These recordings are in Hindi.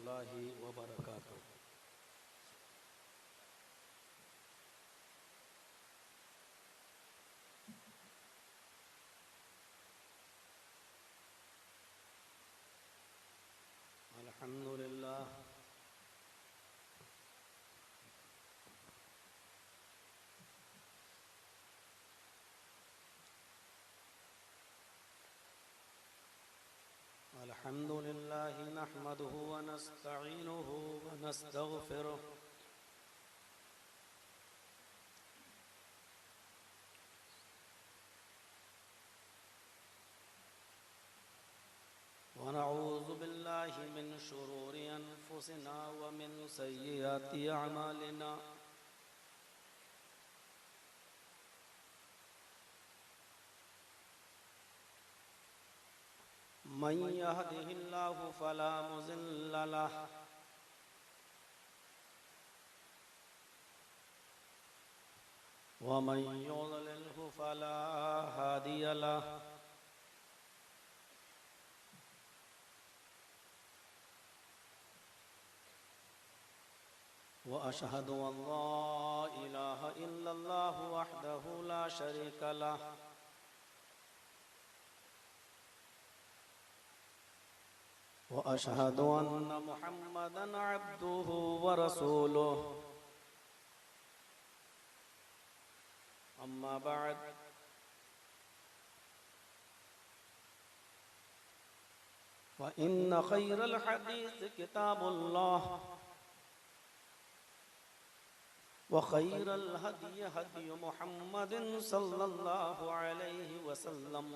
रहमतुल्लाहि व बरकातुहू। अल्हम्दुलिल्लाह अल्हम्दुलिल्लाहि नहमदुहु व नस्तईनुहु व नस्तगफिरुह व नऊज़ु बिल्लाहि मिन शुरूरि अनफुसिना व मिन सय्यिआति अअमालिना। मन यहदिहिल्लाहु फला मुज़िल्ल लह व मन युज़लिल्हु फला हादिय लह। व अशहदु अल्ला इलाहा इल्लल्लाह वहदहु ला शरीका लह व अशहदु अन्न मुहम्मदन अब्दुहु व रसूलुहु। अम्मा बअद व इन्न खैरल हदीस किताबुल्लाह व खैरल हदी हदी मुहम्मदिन सल्लल्लाहु अलैहि वसल्लम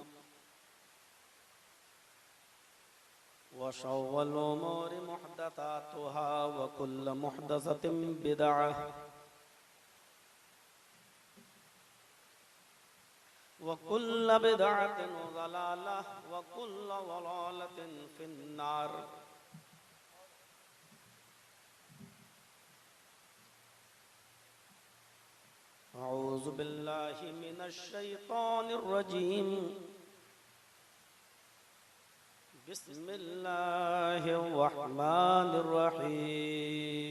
व शर्रल उमूरि मुहदसातुहा व कुल्लु मुहदसतिन बिदअह व कुल्लु बिदअतिन ज़लालह व कुल्लु ज़लालतिन फिन्नार। अऊज़ु बिल्लाहि मिनश शैतानिर रजीम। बिस्मिल्लाहिर रहमानिर रहीम।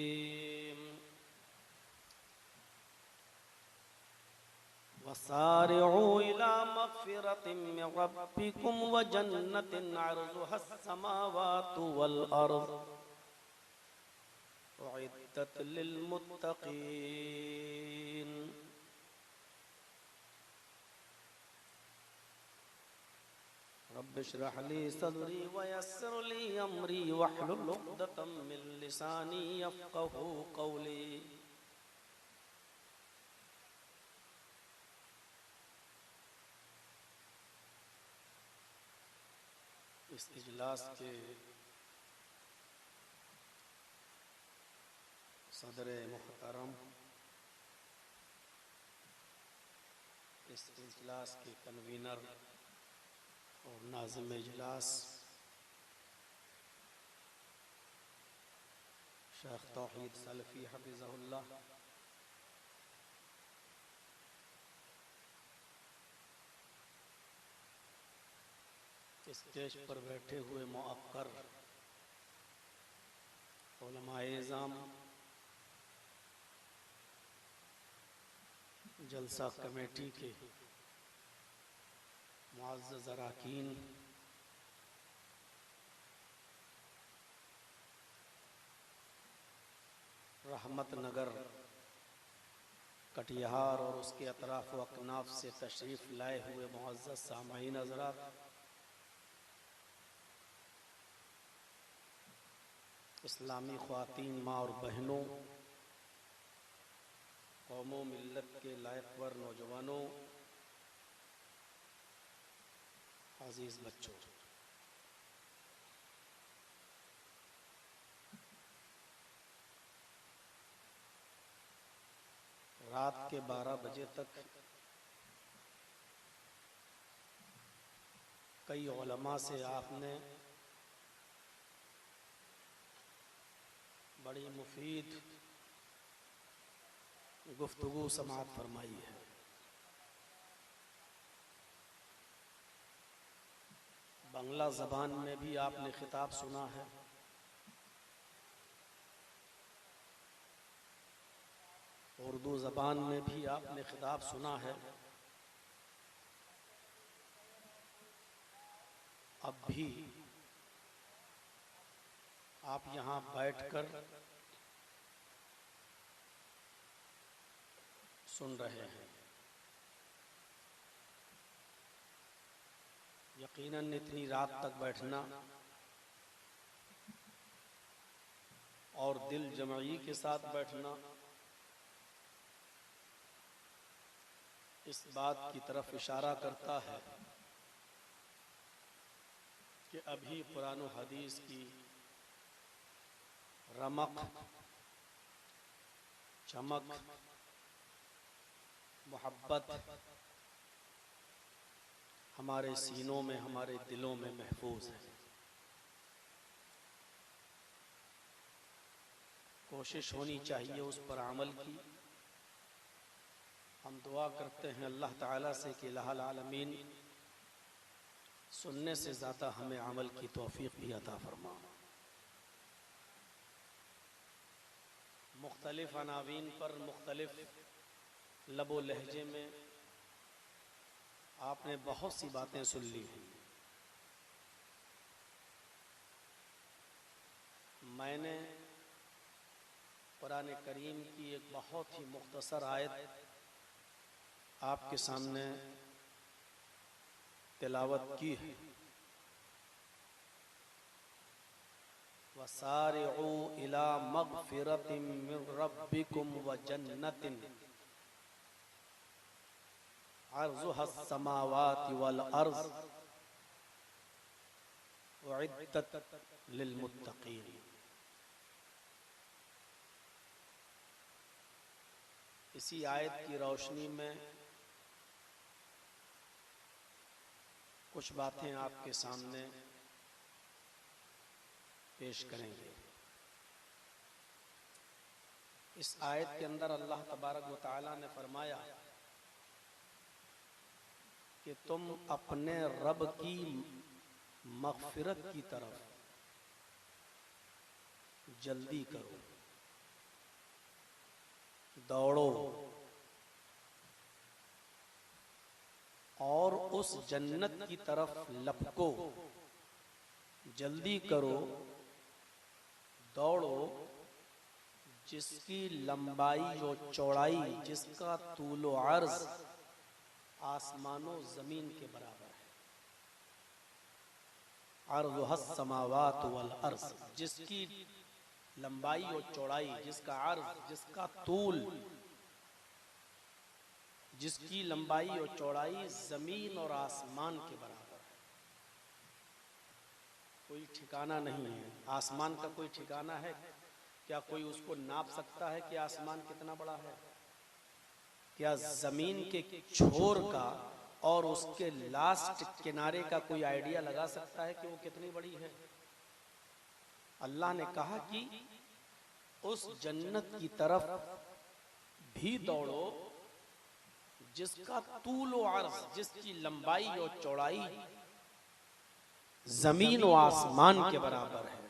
वसारिऊ इला मग़फ़िरतिन मिन रब्बिकुम व जन्नतिन अर्ज़ुहस समावातु वल अर्ज़ उइद्दत लिल मुत्तक़ीन। रब्बि इश्रह ली सदरी व यस्सिर ली अमरी वहलुल उक़दतम मिन लिसानी यफ़क़हू क़ौली। इस इजलास के सदर मुहतरम, इस इजलास के कन्वीनर और नाज़िम इजलास शेख तौहीद सलफ़ी हफ़िज़हुल्लाह, इस स्टेज पर बैठे हुए मुअक्कर उलमाए-इज़ाम, जलसा कमेटी के मुअज़्ज़ज़ अराकीन, रहमत नगर कटिहार और उसके अतराफ़ व अकनाफ से तशरीफ़ लाए हुए मुअज़्ज़ज़ सामईन हज़रात, इस्लामी ख़वातीन माँ और बहनों, कौमों मिल्लत के लायक़वर नौजवानों, अज़ीज़ बच्चों, रात के 12 बजे तक कई उलमा से आपने बड़ी मुफीद गुफ्तगू समाअत फरमाई है। बांग्ला ज़बान में भी आपने खिताब सुना है उर्दू ज़बान में भी आपने खिताब सुना है, अब भी आप यहाँ बैठकर सुन रहे हैं। यकीनन इतनी रात तक बैठना और दिल जमाई के साथ बैठना इस बात की तरफ इशारा करता है कि अभी कुरान और हदीस की रमक, चमक, मोहब्बत हमारे सीनों में, हमारे दिलों में महफूज है। कोशिश होनी चाहिए उस पर अमल की। हम दुआ करते हैं अल्लाह ताला से कि इलाहुल आलमीन सुनने से ज़्यादा हमें अमल की तौफीक भी अता फरमा। मुख्तलिफ अनावीन पर मुख्तलिफ लबो लहजे में आपने बहुत सी बातें सुन ली हैं। मैंने कुरान करीम की एक बहुत ही मुख्तसर आयत आपके सामने तिलावत की है। वसारिउ इला मगफिरतिम मिन रब्बिकुम व जन्नतिन अर्जुहस समावाति वल अर्ज़ उइद्दत लिल मुत्तक़ीन। इसी आयत की रोशनी में कुछ बातें आपके सामने पेश करेंगे। इस आयत के अंदर अल्लाह तबारक व तआला ने फरमाया कि तुम अपने रब की मग़फ़िरत की तरफ जल्दी करो, दौड़ो और उस जन्नत की तरफ लपको। जल्दी करो, दौड़ो, जिसकी लंबाई और चौड़ाई, जिसका तूल व अर्ज़ आसमानों ज़मीन के बराबर है। अर्ज़ुहस समावात वल अर्ज़, जिसकी लंबाई और चौड़ाई, जिसका अर्ज़, जिसका तूल, जिसकी लंबाई और चौड़ाई ज़मीन और आसमान के बराबर है। कोई ठिकाना नहीं है। आसमान का कोई ठिकाना है? क्या कोई उसको नाप सकता है कि आसमान कितना बड़ा है? क्या ज़मीन के छोर का और उसके लास्ट किनारे का कोई आइडिया लगा सकता है कि वो कितनी बड़ी है? अल्लाह ने कहा कि उस जन्नत की तरफ भी दौड़ो जिसका तूल व अर्ज़, जिसकी लंबाई और चौड़ाई ज़मीन व आसमान के बराबर है।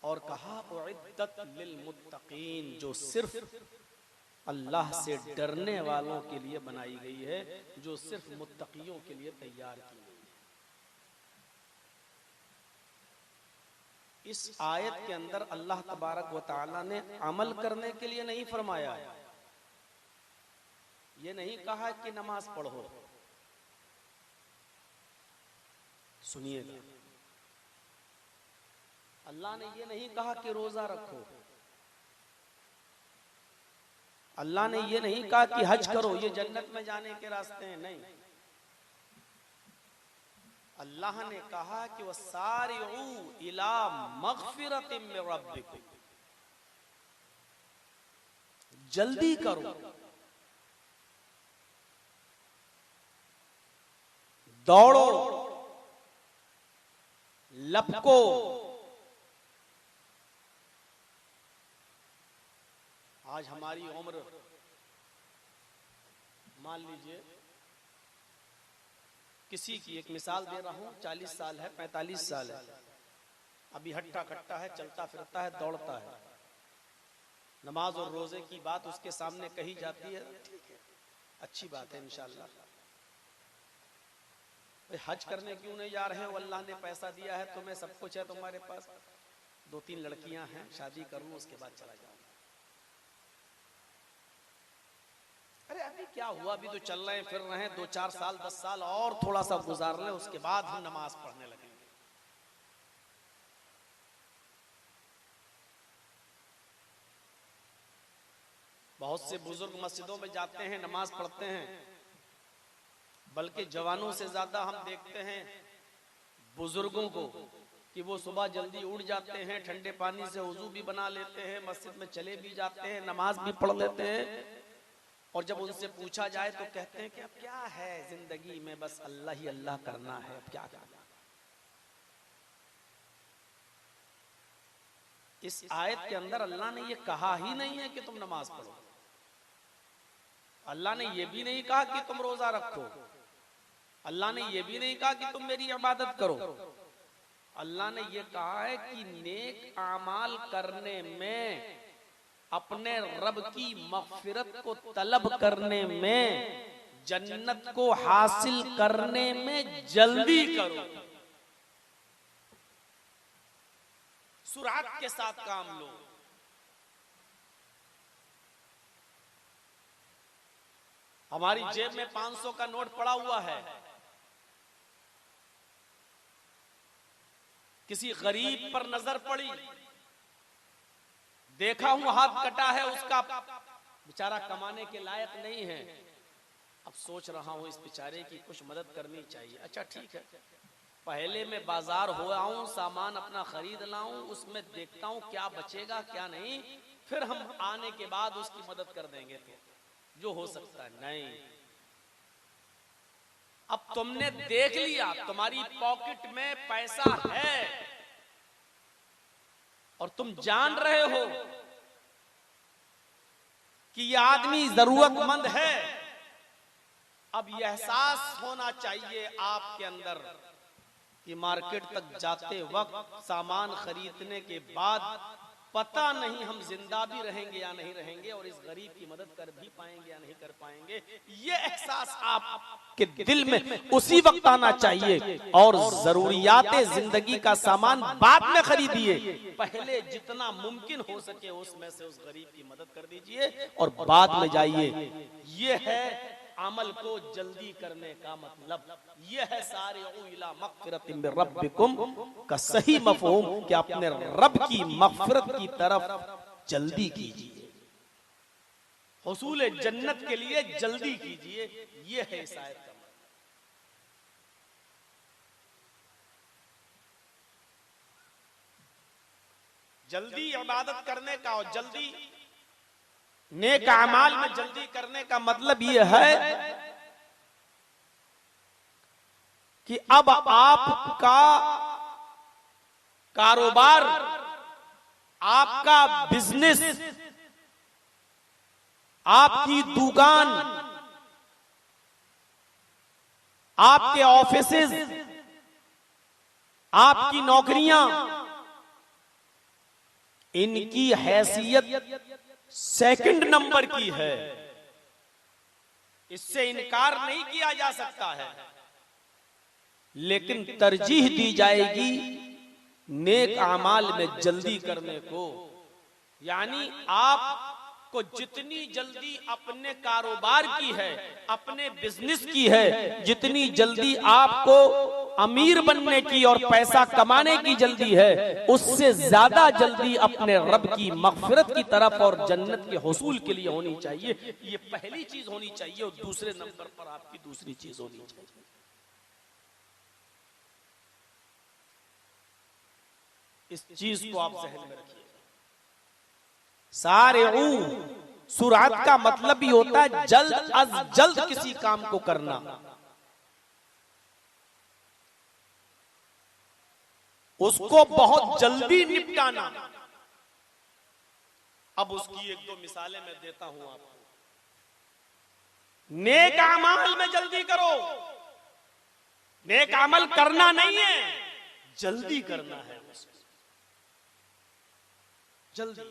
और कहा उइद्दत लिल मुत्तक़ीन, जो सिर्फ अल्लाह से डरने वालों के लिए बनाई गई है, जो सिर्फ मुत्तकियों के लिए तैयार की गई है। इस आयत के अंदर अल्लाह तबारक व तआला ने अमल करने के लिए नहीं फरमाया। ये नहीं कहा कि नमाज पढ़ो। सुनिएगा, अल्लाह ने ये नहीं कहा कि रोजा रखो। अल्लाह ने ये नहीं कहा कि हज करो, ये जन्नत में जाने के रास्ते हैं। नहीं, अल्लाह ने कहा कि वसारिउ इला मग़फ़िरतिम मिन रब्बिकुम, जल्दी करो, दौड़ो, लपको। आज हमारी उम्र, मान लीजिए किसी की एक मिसाल दे रहा हूं, 40 साल है, 45 साल है, अभी हट्टा कट्टा है, चलता फिरता है, दौड़ता है। नमाज और रोजे की बात उसके सामने कही जाती है, ठीक है, अच्छी बात है इंशाअल्लाह। हज करने क्यों नहीं जा रहे हो? अल्लाह ने पैसा दिया है तुम्हें, सब कुछ है तुम्हारे पास, 2-3 लड़कियां हैं, शादी कर लूं उसके बाद चला जाऊंगा। अरे अभी क्या हुआ, अभी तो चल रहे हैं फिर रहे हैं, 2-4 साल 10 साल और थोड़ा सा गुजार लें, उसके बाद हम नमाज पढ़ने लगेंगे। बहुत से बुजुर्ग मस्जिदों में जाते हैं, नमाज पढ़ते हैं, बल्कि जवानों से ज्यादा हम देखते हैं बुजुर्गों को कि वो सुबह जल्दी उठ जाते हैं, ठंडे पानी से वुजू भी बना लेते हैं, मस्जिद में चले भी जाते हैं, नमाज भी पढ़ लेते हैं, और जब उनसे पूछा जाए तो कहते हैं कि अब क्या है जिंदगी में, बस अल्लाह ही अल्लाह करना है, अब क्या करना। इस आयत के अंदर अल्लाह ने ये कहा ही नहीं है कि तुम नमाज पढ़ो, अल्लाह ने ये भी नहीं कहा कि तुम रोजा रखो, अल्लाह ने ये भी नहीं कहा कि तुम मेरी इबादत करो। अल्लाह ने ये कहा है कि नेक आमाल करने में, अपने रब की मग़फ़िरत को तलब करने में, जन्नत को हासिल करने में जल्दी करो, सुरात के साथ काम लो। हमारी जेब में 500 का नोट पड़ा हुआ है, किसी गरीब पर नजर पड़ी, देखा हूं हाथ कटा है उसका, बेचारा कमाने के लायक नहीं है, अब सोच रहा हूं इस बेचारे की कुछ मदद करनी चाहिए। अच्छा ठीक है, पहले मैं बाजार हो आऊं, सामान अपना खरीद लाऊं, उसमें देखता हूं क्या बचेगा क्या नहीं, फिर हम आने के बाद उसकी मदद कर देंगे, तो जो हो सकता है। नहीं, अब तुमने देख लिया तुम्हारी पॉकेट में पैसा है और तुम जान रहे हो कि यह आदमी जरूरतमंद है, अब यह एहसास होना चाहिए आपके अंदर कि मार्केट तक जाते वक्त, सामान खरीदने के बाद पता नहीं हम जिंदा भी रहेंगे या नहीं रहेंगे, और इस गरीब की मदद कर भी पाएंगे या नहीं कर पाएंगे, ये एहसास आपके दिल में उसी वक्त आना चाहिए। और जरूरियाते जिंदगी का सामान बाद में खरीदिए, पहले जितना मुमकिन हो सके उसमें से उस गरीब की मदद कर दीजिए और बाद में जाइए। ये है अमल को जल्दी करने का मतलब, यह है सारिउ इला मग़फ़िरतिन मिन रब्बिकुम का सही मफ़हूम कि अपने रब की मग़फ़िरत की तरफ जल्दी कीजिए, हुसूल जन्नत के लिए जल्दी कीजिए, यह है इस आयत का मतलब। जल्दी इबादत करने का और जल्दी नेक अमाल में जल्दी करने का मतलब यह है कि अब आपका कारोबार, आपका बिजनेस, आपकी दुकान, आपके ऑफिसेज, आपकी नौकरियां, इनकी हैसियत सेकंड नंबर की है, इससे इनकार नहीं किया जा सकता है, लेकिन तरजीह दी जाएगी नेक अमाल में जल्दी करने को। यानी आपको जितनी जल्दी अपने कारोबार की है, अपने बिजनेस की है, जितनी जल्दी आपको अमीर बनने की और पैसा कमाने की जल्दी है, उससे ज्यादा जल्दी अपने रब की मग़फ़िरत की तरफ और जन्नत के हुसूल के लिए होनी चाहिए। ये पहली चीज होनी चाहिए, और दूसरे नंबर पर आपकी दूसरी चीज होनी चाहिए। इस चीज को आप ज़हन में रखिए। सारिउ सुरात का मतलब भी होता है जल्द अज जल्द किसी काम को करना। उसको बहुत जल्दी निपटाना। अब उसकी 1-2 मिसालें मैं देता हूं आपको। नेक अमल में जल्दी करो। नेक अमल करना नहीं है, जल्दी करना है। जल्दी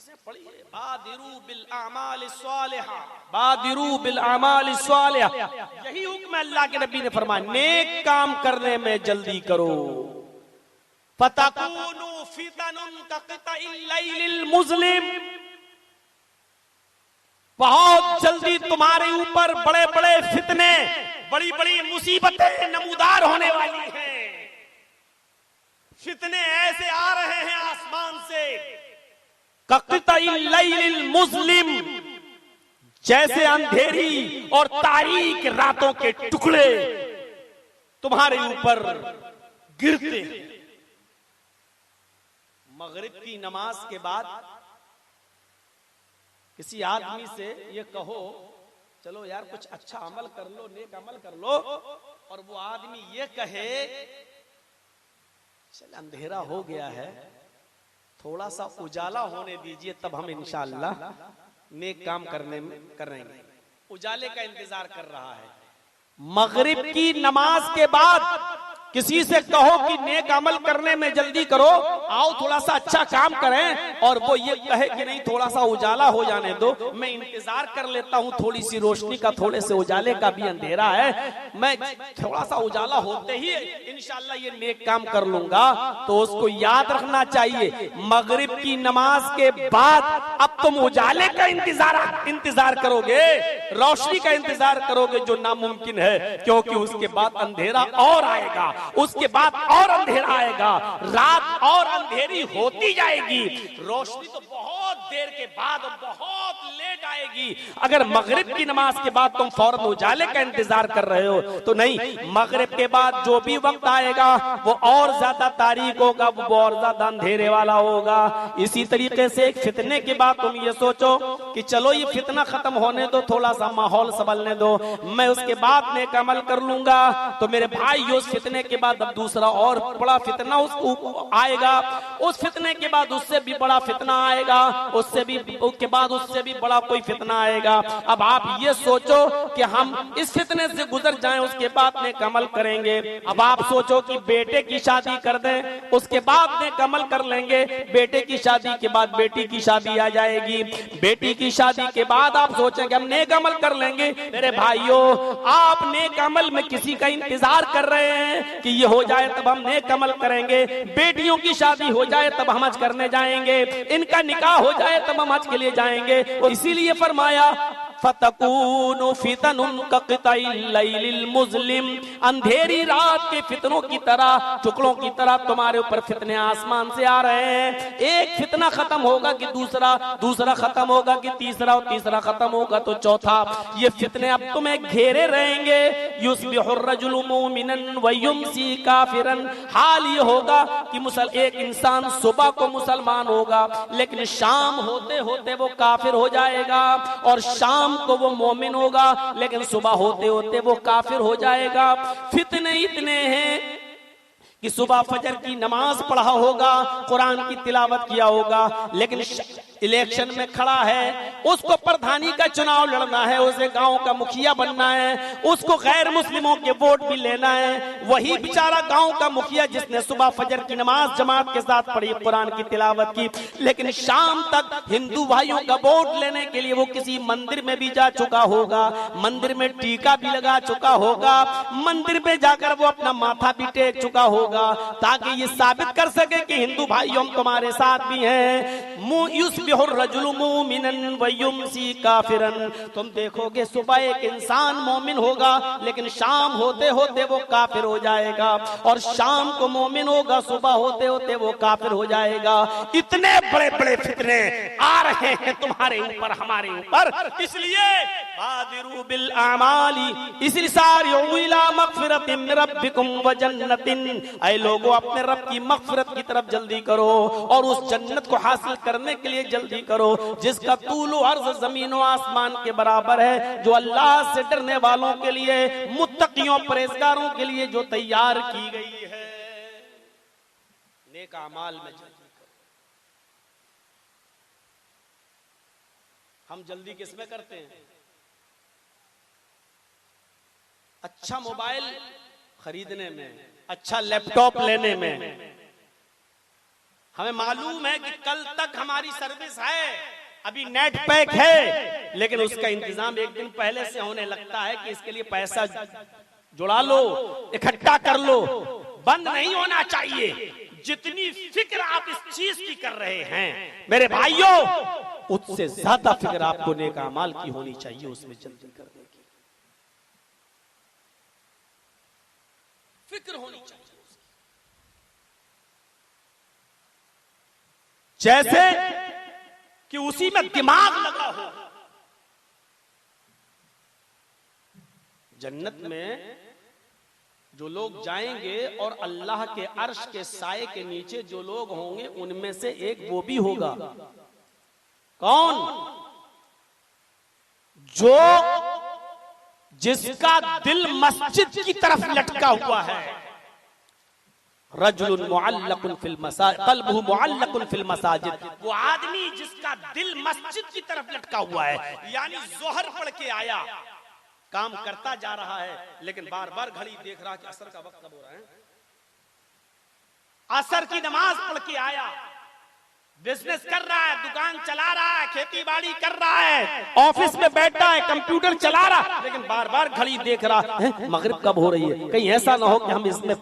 हदीसें पढ़िए, बादिरू बिल आमाल स्वालिहा, बादिरू बिल आमाल स्वालिहा, यही हुक्म अल्लाह के नबी ने फरमाया, नेक काम करने में जल्दी करो। फतकूनु फितनुन कक़िताइल लैलिल मुज़लिम, बहुत जल्दी तुम्हारे ऊपर बड़े बड़े फितने, बड़ी बड़ी मुसीबतें नमूदार होने वाली हैं। फितने ऐसे आ रहे हैं आसमान से, कक़िताइल लैलिल मुज़लिम, जैसे अंधेरी और तारीक रातों के टुकड़े तुम्हारे ऊपर गिरते हैं। मगरिब की नमाज के बाद किसी आदमी से ये कहो चलो यार कुछ अच्छा अमल कर लो, नेक अमल कर लो, और वो आदमी ये कहे चल अंधेरा हो गया है, थोड़ा सा उजाला होने दीजिए तब हम इंशाअल्लाह नेक काम करेंगे, उजाले का इंतजार कर रहा है। मगरिब की नमाज के बाद किसी से कहो कि नेक अमल करने में जल्दी करो, आओ थोड़ा सा अच्छा काम करें, और वो ये कहे कि नहीं थोड़ा सा उजाला हो जाने दो, मैं इंतजार कर लेता हूँ, थोड़ी सी रोशनी का, थोड़े से उजाले का भी अंधेरा है, मैं थोड़ा सा उजाला होते ही इंशाअल्लाह ये नेक काम कर लूंगा। तो उसको याद रखना चाहिए, मगरिब की नमाज के बाद अब तुम उजाले का इंतजार करोगे, रोशनी का इंतजार करोगे, जो नामुमकिन है, क्योंकि उसके बाद अंधेरा और आएगा, उसके बाद और अंधेरा आएगा, रात और अंधेरी होती जाएगी, रोशनी तो बहुत देर के बाद बहुत लेट आएगी। अगर मगरिब की नमाज के बाद तुम फौरन उजाले का इंतजार कर रहे हो तो नहीं, मगरिब के बाद जो भी वक्त आएगा वो और ज्यादा तारीक होगा, वो और ज्यादा अंधेरे वाला होगा। इसी तरीके से एक फितने के बाद तुम ये सोचो कि चलो ये फितना खत्म होने दो, थोड़ा सा माहौल संभलने दो, मैं उसके बाद नेक अमल कर लूंगा। तो मेरे भाई उस फितने के बाद अब दूसरा और बड़ा फितना आएगा, उस फितने के बाद उससे भी बड़ा फितना आएगा, उसके बाद उससे भी बड़ा कोई फितना आएगा। अब आप ये सोचो कि हम इस फितने से गुजर जाएं, उसके बाद नेक अमल करेंगे। अब आप सोचो कि बेटे की शादी कर दें, उसके बाद नेक अमल कर लेंगे, बेटे की शादी के बाद बेटी की शादी आ जाएगी, बेटी की शादी के बाद आप सोचें कि हम नेक अमल कर लेंगे। मेरे भाइयों, आप नेक अमल में किसी का इंतजार कर रहे हैं कि ये हो जाए तब हम नेक अमल करेंगे, बेटियों की शादी हो जाए तब हम हज करने जाएंगे, इनका निकाह हो जाए तब हम हज के लिए जाएंगे। और इसीलिए फरमाया फतकूनु फितनुन कक़िताइल लैलिल मुज़लिम, अंधेरी रात के फितनों की तरह, टुकड़ों की तरह तुम्हारे ऊपर फितने आसमान से आ रहे हैं। एक फितना खत्म होगा कि दूसरा खत्म होगा कि तीसरा, और तीसरा खत्म होगा तो चौथा। ये फितने अब तुम्हें घेरे रहेंगे। युस्बिहुर रजुलु मुमिनन व युमसी काफिरन, हाल ये होगा कि एक इंसान सुबह को मुसलमान होगा लेकिन शाम होते होते वो काफिर हो जाएगा, और शाम को वो मोमिन होगा लेकिन सुबह होते होते वो काफिर हो जाएगा। फितने इतने हैं कि सुबह फजर की नमाज पढ़ा होगा, कुरान की तिलावत किया होगा, लेकिन इलेक्शन में खड़ा है, उसको प्रधानी का चुनाव लड़ना है, उसे गांव का मुखिया बनना है, उसको गैर मुस्लिमों के वोट भी लेना है। वही बेचारा गांव का मुखिया जिसने सुबह फजर की नमाज जमात के साथ पढ़ी, कुरान की तिलावत की, लेकिन शाम तक हिंदू भाइयों का वोट लेने के लिए वो किसी मंदिर में भी जा चुका होगा, मंदिर में टीका भी लगा चुका होगा, मंदिर में जाकर वो अपना माथा भी टेक चुका होगा, ताकि ये साबित कर सके कि हिंदू भाइयों हम तुम्हारे साथ भी हैं। रजुलु मुमिनन व युमसी काफिरन, तुम देखोगे सुबह एक इंसान मोमिन होगा लेकिन शाम होते होते वो काफिर हो जाएगा, और शाम को मोमिन होगा, सुबह होते होते वो काफिर हो जाएगा। इतने बड़े बड़े फितने आ रहे हैं तुम्हारे ऊपर, हमारे ऊपर, इसलिए बादिरू बिल आमाली, इसलिए सारिउ इला मगफिरतिन मिन रब्बिकुम व जन्नतिन, ऐ लोगों अपने रब की मगफिरत की तरफ जल्दी करो और उस जन्नत को हासिल करने के लिए जल्दी करो जिसका तूल अर्ज़ ज़मीन व आसमान के बराबर है, जो अल्लाह से डरने वालों के लिए, मुत्तकियों परहेज़गारों के लिए जो तैयार की गई है। नेक अमाल में जल्दी करो। हम जल्दी किसमें करते हैं? अच्छा मोबाइल खरीदने में, अच्छा लैपटॉप लेने में, हमें मालूम है कि कल तक हमारी सर्विस है, अभी नेट पैक है, लेकिन उसका इंतजाम एक दिन पहले से होने लगता है कि इसके लिए पैसा जुड़ा लो, इकट्ठा कर लो। बंद नहीं होना चाहिए। जितनी फिक्र आप इस चीज की कर रहे हैं मेरे भाइयों, उससे ज्यादा फिक्र आपको नेक अमाल की होनी चाहिए, उसमें जल्दी करने की फिक्र होनी चाहिए। जैसे कि उसी में दिमाग लगा हो। जन्नत में जो लोग जाएंगे और अल्लाह के अर्श के साए के नीचे जो लोग होंगे, उनमें से एक वो भी होगा। कौन? जो जिसका दिल मस्जिद की तरफ लटका हुआ है। रजुलुन मुअल्लकुन फिल मसाजिद, क़ल्बुहु मुअल्लकुन फिल मसाजिद। वो आदमी जिसका दिल मस्जिद की तरफ लटका हुआ है, यानी ज़ोहर पढ़ के आया, काम करता जा रहा है, लेकिन बार बार घड़ी देख रहा कि असर का वक्त कब हो रहा है। असर की नमाज पढ़ के आया, बिजनेस कर रहा है, दुकान चला रहा है, खेती बाड़ी कर रहा है, ऑफिस में बैठा है, कंप्यूटर चला रहा है, लेकिन बार बार घड़ी देख रहा है मगरिब कब हो रही है। कहीं ऐसा ना हो कि हम इसमें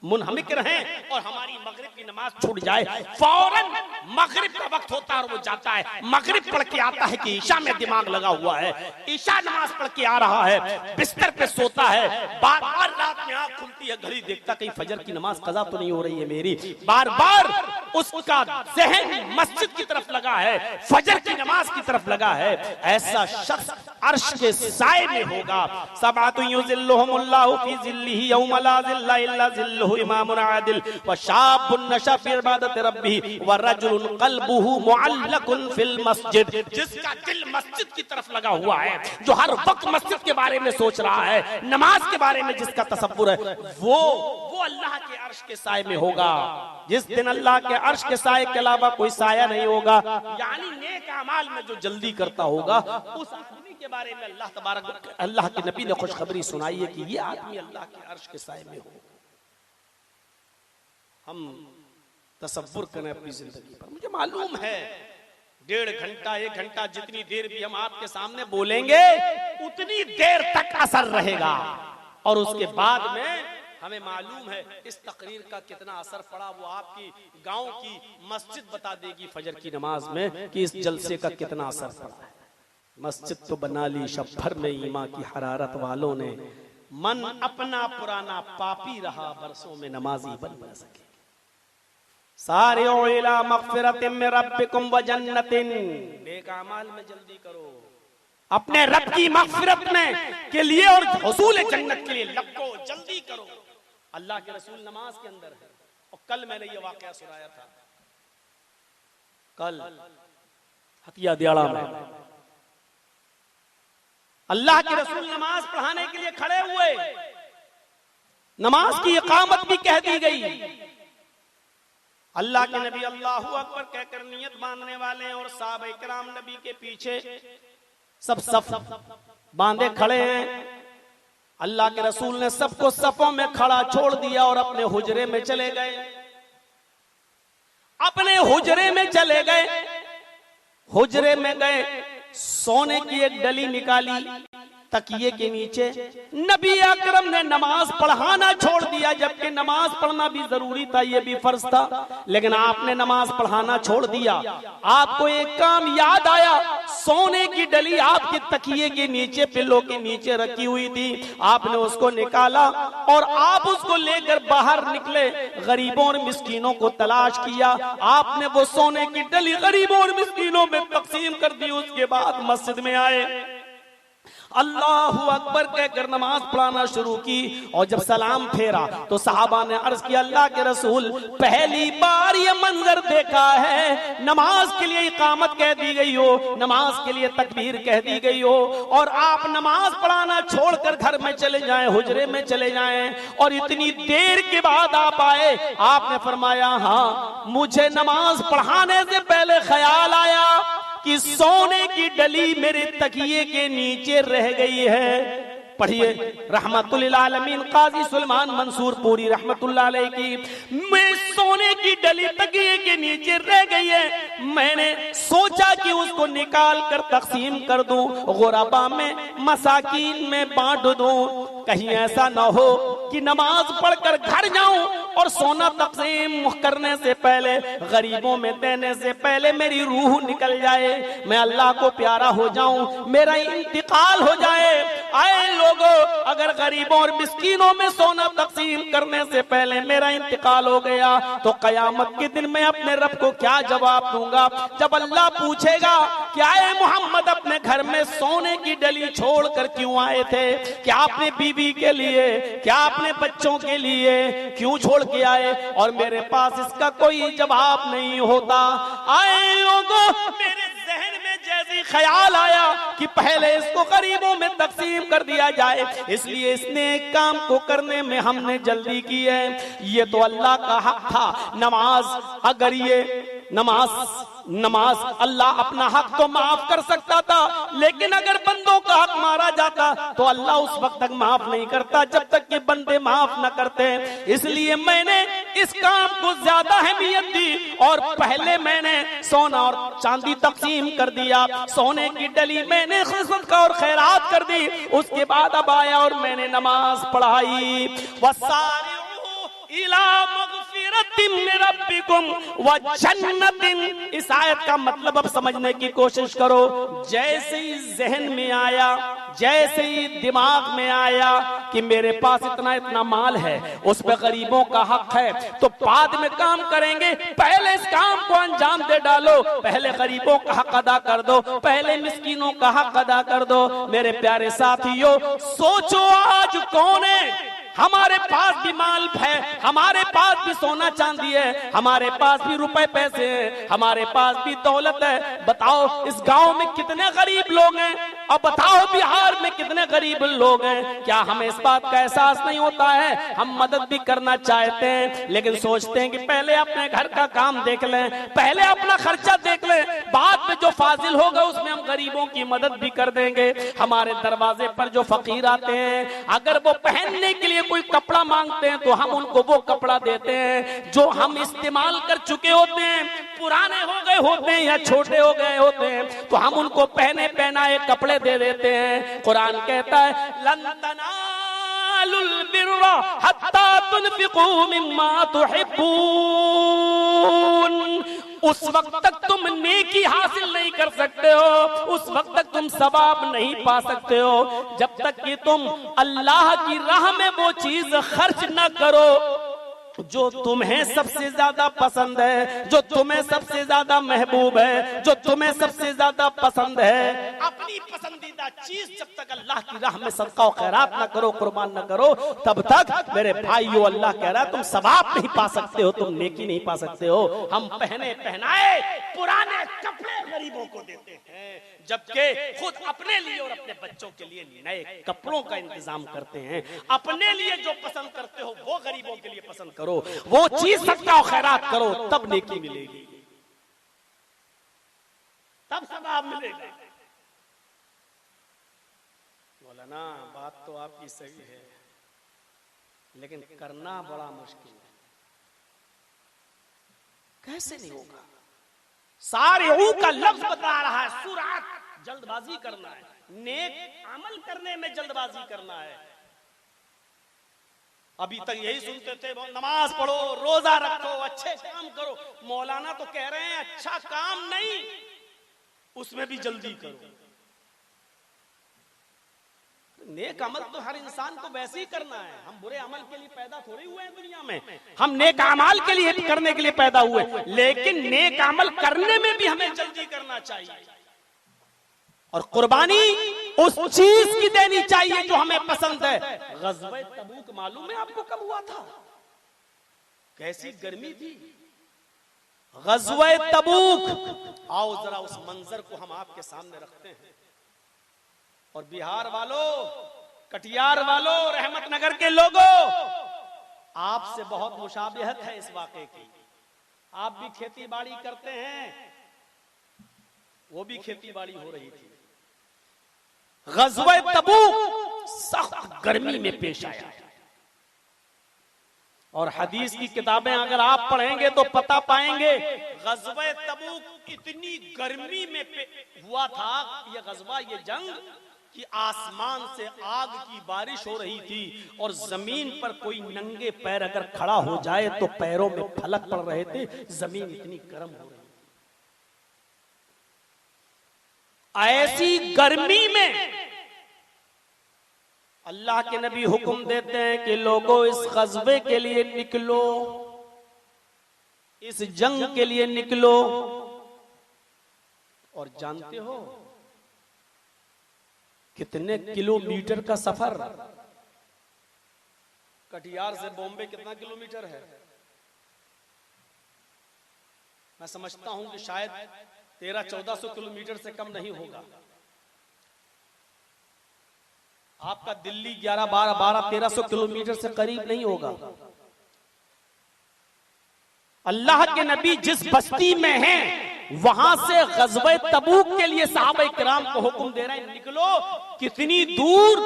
मुनहमिक रहें और हमारी मगरिब की नमाज छूट जाए। फौरन मगरिब का वक्त होता है और वो जाता है, मगरिब पढ़ के आता है कि ईशा में दिमाग लगा हुआ है, ईशा नमाज पढ़ के आ रहा है, बिस्तर पे सोता है, बार बार रात में आंख खुलती है, घड़ी देखता कहीं फजर की नमाज कज़ा तो नहीं हो रही है मेरी। बार बार उसका ज़हन मस्जिद की तरफ लगा है, फजर की नमाज की तरफ लगा है। ऐसा शख्स अर्श के साए में होगा। सबअतु युज़िल्लुहुमुल्लाहु फी ज़िल्लिही यौम ला ज़िल्ला इल्ला ज़िल्लुहु इमामुन आदिल व शाबुन नशा फी इबादति रब्बिही व रजुलुन क़ल्बुहु मुअल्लकुन फिल मस्जिद। जिसका दिल मस्जिद की तरफ लगा हुआ है, जो हर वक्त मस्जिद के बारे में सोच रहा है, नमाज के बारे में जिसका तसव्वुर है, वो अल्लाह के अर्श के साए में होगा। जिस दिन अल्लाह के अर्श के साए के अलावा कोई साया नहीं होगा, यानी नेक अमाल में जो जल्दी करता होगा, उस आदमी के बारे में अल्लाह तबारक अल्लाह के नबी ने खुशखबरी सुनाई है कि ये आदमी अल्लाह के अर्श के साए में हो। हम तसव्वुर करें अपनी जिंदगी पर। मुझे मालूम है 1.5 घंटा 1 घंटा जितनी देर भी हम आपके सामने बोलेंगे, उतनी देर तक असर रहेगा, और उसके बाद में हमें मालूम है इस तकरीर का कितना असर पड़ा। वो आपकी गांव की मस्जिद बता देगी फजर की नमाज में कि इस जलसे का कितना असर पड़ा है। मस्जिद तो बना ली शब भर में ईमान की हरारत वालों ने, मन अपना पुराना पापी रहा, बरसों में नमाजी बन न सके। सारिउ इला मग़फ़िरतिन मिन रब्बिकुम व जन्नतिन, नेक अमाल में जल्दी करो, अपने रब की मग़फ़िरत में के लिए और हुसूल जन्नत के लिए लगो, जल्दी करो। अल्लाह के रसूल नमाज के अंदर है। और कल मैंने ये वाकया सुनाया था, कल हतिया दियाड़ा में अल्लाह के रसूल नमाज पढ़ाने के लिए खड़े हुए, नमाज की इकामत भी कह दी गई। अल्लाह के नबी अल्लाहु अकबर कहकर नियत बांधने वाले हैं, और साहबा इकराम नबी के पीछे सब सफ बांधे खड़े हैं। अल्लाह के रसूल ने सबको सफों में खड़ा छोड़ दिया और अपने हुजरे में चले गए। अपने हुजरे में चले गए, हुजरे में गए, सोने की एक डली निकाली, तकिए के नीचे नबी अकरम ने नमाज पढ़ाना छोड़ दिया, जबकि नमाज पढ़ना भी जरूरी था, ये भी फर्ज था, लेकिन आपने नमाज पढ़ाना छोड़ दिया। आपको एक काम याद आया, सोने की डली आपके तकिए के नीचे, पिल्लो के नीचे रखी हुई थी, आपने उसको निकाला और आप उसको लेकर बाहर निकले, गरीबों और मिस्कीनों को तलाश किया। आपने वो सोने की डली गरीबों और मिस्कीनों में तकसीम कर दी। उसके बाद मस्जिद में आए, अल्लाहु अकबर कहकर नमाज पढ़ाना शुरू की, और जब सलाम फेरा तो सहाबा ने अर्ज किया, अल्लाह के रसूल पहली बार ये मंजर देखा है, नमाज के लिए इकामत कह दी गई हो, नमाज के लिए तकबीर कह दी गई हो, और आप नमाज पढ़ाना छोड़कर घर में चले जाएं, हुजरे में चले जाएं, और इतनी देर के बाद आप आए। आपने फरमाया, हाँ मुझे नमाज पढ़ाने से पहले ख्याल आया कि सोने की डली मेरे तकिए के नीचे रह गई है, पढ़िए रहमतुल्लिल आलमीन काजी सुलेमान मंसूर पूरी रहमतुल्लाह अलैह की, मैं सोने की डली तकिए के नीचे रह गई है, मैंने सोचा कि उसको निकाल कर तकसीम कर दूं, गुरबा में मसाकीन में बांट दूं, कहीं ऐसा ना हो कि नमाज पढ़कर घर जाऊं और सोना तकसीम करने से पहले, गरीबों में देने से पहले मेरी रूह निकल जाए, मैं अल्लाह को प्यारा हो जाऊं, मेरा इंतकाल हो जाए। आए लोगों, अगर गरीबों और मिस्कीनों में सोना तकसीम करने से पहले मेरा इंतकाल हो गया तो कयामत के दिन मैं अपने रब को क्या जवाब दूंगा? जब अल्लाह पूछेगा कि आए मोहम्मद अपने घर में सोने की डली छोड़कर क्यों आए थे? क्या आपने बीवी के लिए, क्या आपने बच्चों के लिए क्यों छोड़ के आए? और मेरे पास इसका कोई जवाब नहीं होता। आए लोगों, मेरे जहन में जैसे ख्याल आया कि पहले इसको गरीबों में तकसीम कर दिया जाए, इसलिए इसने एक काम को करने में हमने जल्दी की है। ये तो अल्लाह का हक था, नमाज, अगर ये नमाज अल्लाह अपना हक तो माफ कर सकता था, लेकिन अगर बंदों का हक मारा जाता तो अल्लाह उस वक्त तक माफ नहीं करता जब तक कि बंदे माफ न करते। इसलिए मैंने इस काम को ज्यादा अहमियत दी और पहले मैंने सोना और चांदी तकसीम कर दिया, सोने की डली मैंने सदका और खैरात कर दी, उसके बाद अब आया और मैंने नमाज पढ़ाई। वसारिऊ इला मगफिरतिम मिन रब्बिकुम व जन्नतिन। इस आयत का मतलब अब समझने की कोशिश करो। जैसे ही जहन में आया, जैसे ही दिमाग में आया कि मेरे पास इतना इतना माल है, उस पे गरीबों का हक है, तो बाद में काम करेंगे, पहले इस काम को अंजाम दे डालो, पहले गरीबों का हक अदा कर दो, पहले मिस्कीनों का हक अदा कर दो। मेरे प्यारे साथियों, सोचो आज कौन है, हमारे पास भी माल है, हमारे पास भी सोना चांदी है, हमारे पास भी रुपए पैसे हैं, हमारे पास भी दौलत है। बताओ इस गांव में कितने गरीब लोग हैं, और बताओ बिहार में कितने गरीब लोग हैं। क्या हमें इस बात का एहसास नहीं होता है? हम मदद भी करना चाहते हैं, लेकिन सोचते हैं कि पहले अपने घर का काम देख लें, पहले अपना खर्चा देख लें, बाद में जो फाजिल होगा उसमें हम गरीबों की मदद भी कर देंगे। हमारे दरवाजे पर जो फकीर आते हैं, अगर वो पहनने के लिए कोई कपड़ा मांगते हैं तो हम उनको वो कपड़ा देते हैं जो हम इस्तेमाल कर चुके होते हैं, पुराने हो गए होते हैं या छोटे हो गए होते हैं, तो हम उनको पहने पहनाए कपड़े दे देते हैं। कुरान कहता है लन तनालुल बिर्रा हत्ता तुनफिकू मिम्मा तुहिब्बून। उस वक्त तक तुम नेकी हासिल नहीं कर सकते हो, उस वक्त तक तुम सवाब नहीं पा सकते हो, जब तक कि तुम अल्लाह की राह में वो चीज खर्च न करो जो तुम्हें सबसे ज्यादा पसंद है, जो तुम्हें सबसे ज्यादा महबूब है, जो तुम्हें सबसे ज्यादा पसंद है। अपनी पसंदीदा चीज जब तक अल्लाह की राह में सदका और खैरात न करो, कुर्बान न करो, तब तक मेरे भाइयों अल्लाह कह रहा है तुम सवाब नहीं पा सकते हो, तुम नेकी नहीं पा सकते हो। हम पहने पहनाए पुराने कपड़े गरीबों को देते हैं, जबकि खुद अपने लिए और अपने बच्चों के लिए नए कपड़ों का इंतजाम करते हैं। अपने लिए जो पसंद करते हो वो गरीबों के लिए पसंद करो, वो चीज सदका और खैरात करो, तब नेकी मिलेगी, तब सवाब मिलेगा। मौलाना बात तो आपकी सही है, लेकिन करना बड़ा मुश्किल है। कैसे नहीं होगा? सारिऊ का लफ्ज बता रहा है, सुरात, जल्दबाजी करना है, नेक अमल करने में जल्दबाजी करना है। अभी तक यही सुनते थे नमाज पढ़ो, रोजा रखो, अच्छे काम करो। मौलाना तो कह रहे हैं अच्छा काम नहीं, उसमें भी जल्दी करो। नेक अमल तो हर इंसान को वैसे ही करना है, हम बुरे अमल के लिए पैदा थोड़ी हुए हैं दुनिया में, हम नेक अमल के लिए करने के लिए पैदा हुए, लेकिन नेक अमल करने में भी हमें जल्दी करना चाहिए। और कुर्बानी उस चीज की देनी चाहिए जो हमें पसंद है। ग़ज़वा तबूक मालूम है आपको कब हुआ था? कैसी गर्मी थी ग़ज़वा तबूक। आओ जरा उस मंजर को हम आपके सामने रखते हैं। और बिहार वालों, कटिहार वालों, रहमतनगर के लोगों, आपसे बहुत मुशाबिहत है इस वाक़े की। आप भी खेती बाड़ी करते हैं, वो भी खेती बाड़ी हो रही थी। ग़ज़वा तबूक सख्त गर्मी में पेश आया। और हदीस की किताबें अगर आप पढ़ेंगे तो पता पाएंगे गज़वा तबूक इतनी गर्मी में हुआ था, ये गज़वा, ये जंग, कि आसमान से आग की बारिश हो रही थी और जमीन पर कोई नंगे पैर अगर खड़ा हो जाए तो पैरों में फलक पड़ रहे थे, जमीन इतनी गर्म हो रही थी। ऐसी गर्मी में अल्लाह के नबी हुक्म देते हैं कि लोगों इस ग़ज़वे के लिए निकलो, इस जंग के लिए निकलो। और जानते हो कितने किलोमीटर का सफर? कटिहार से बॉम्बे कितना किलोमीटर है? मैं समझता हूं कि शायद 1300-1400 किलोमीटर से कम नहीं होगा। आपका दिल्ली 1100-1300 किलोमीटर से करीब नहीं होगा। अल्लाह के नबी जिस बस्ती में हैं वहां से ग़ज़वा तबूक के लिए सहाबा किराम को हुक्म दे रहे हैं निकलो। कितनी दूर?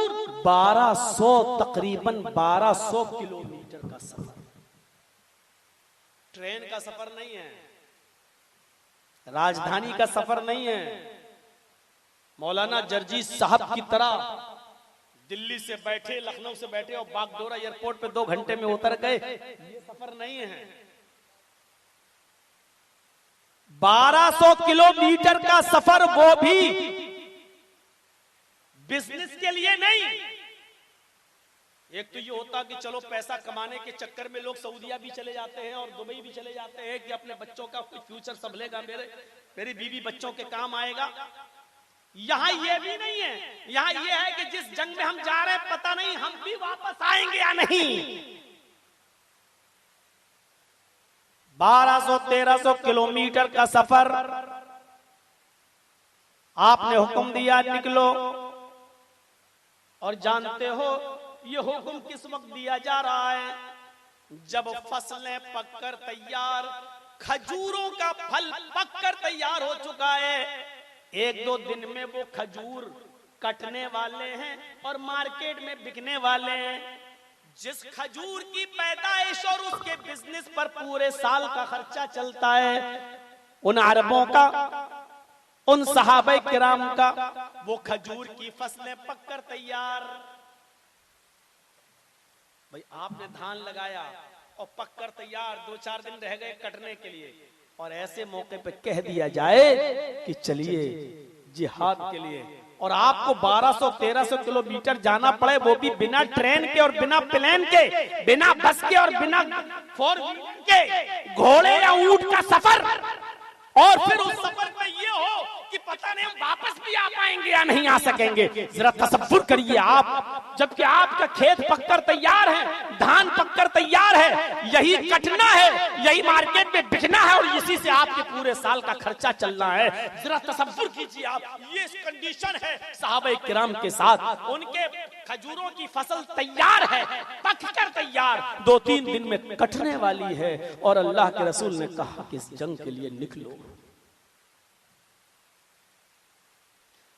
1200, तकरीबन 1200 किलोमीटर का सफर। ट्रेन का सफर नहीं है, राजधानी का सफर नहीं है। मौलाना जर्जीस साहब की तरह दिल्ली से बैठे, लखनऊ से बैठे और बागडोरा एयरपोर्ट पे 2 घंटे में उतर गए, ये सफर नहीं है। 1200 किलोमीटर का सफर, वो भी बिजनेस के लिए नहीं। एक तो ये होता कि चलो पैसा कमाने के चक्कर में लोग सऊदीया भी चले जाते हैं और दुबई भी चले जाते हैं कि अपने बच्चों का कुछ फ्यूचर संभलेगा, मेरी बीवी बच्चों के काम आएगा। यहां ये भी नहीं है। यहां ये है कि जिस जंग में हम जा रहे हैं पता नहीं हम भी वापस आएंगे या नहीं। 1200-1300 किलोमीटर का सफर, आपने हुक्म दिया निकलो। और जानते हो ये हुक्म किस वक्त दिया जा रहा है? जब फसलें पककर तैयार, खजूरों का फल पककर तैयार हो चुका है, 1-2 दिन में वो खजूर कटने वाले हैं और मार्केट में बिकने वाले हैं। जिस खजूर की पैदाइश और उसके बिजनेस पर पूरे साल का खर्चा चलता है, उन अरबों का, उन सहाबा किराम का, वो खजूर की फसलें पककर तैयार। भाई आपने धान लगाया और पककर तैयार, 2-4 दिन रह गए कटने के लिए, और ऐसे मौके पे कह दिया जाए कि चलिए जिहाद के लिए, और आपको 1200-1300 किलोमीटर जाना पड़े, वो भी बिना ट्रेन के और बिना प्लेन के, बिना बस के और बिना 4 व्हीलर के, घोड़े या ऊंट का सफर। और फिर उस सफर में ये हो कि पता नहीं हम वापस भी आ पाएंगे या नहीं आ सकेंगे। जरा तसव्वुर करिए आप, जबकि आपका खेत पककर तैयार है, धान पककर तैयार है, यही कटना है, यही मार्केट में बिकना है और इसी से आपके पूरे साल का खर्चा चलना है। जरा तसव्वुर कीजिए आप, ये कंडीशन है सहाबा किराम के साथ। उनके खजूरों की फसल तैयार है, पककर तैयार, 2-3 दिन में कटने वाली है, और अल्लाह के रसूल ने कहा कि इस जंग के लिए निकलो।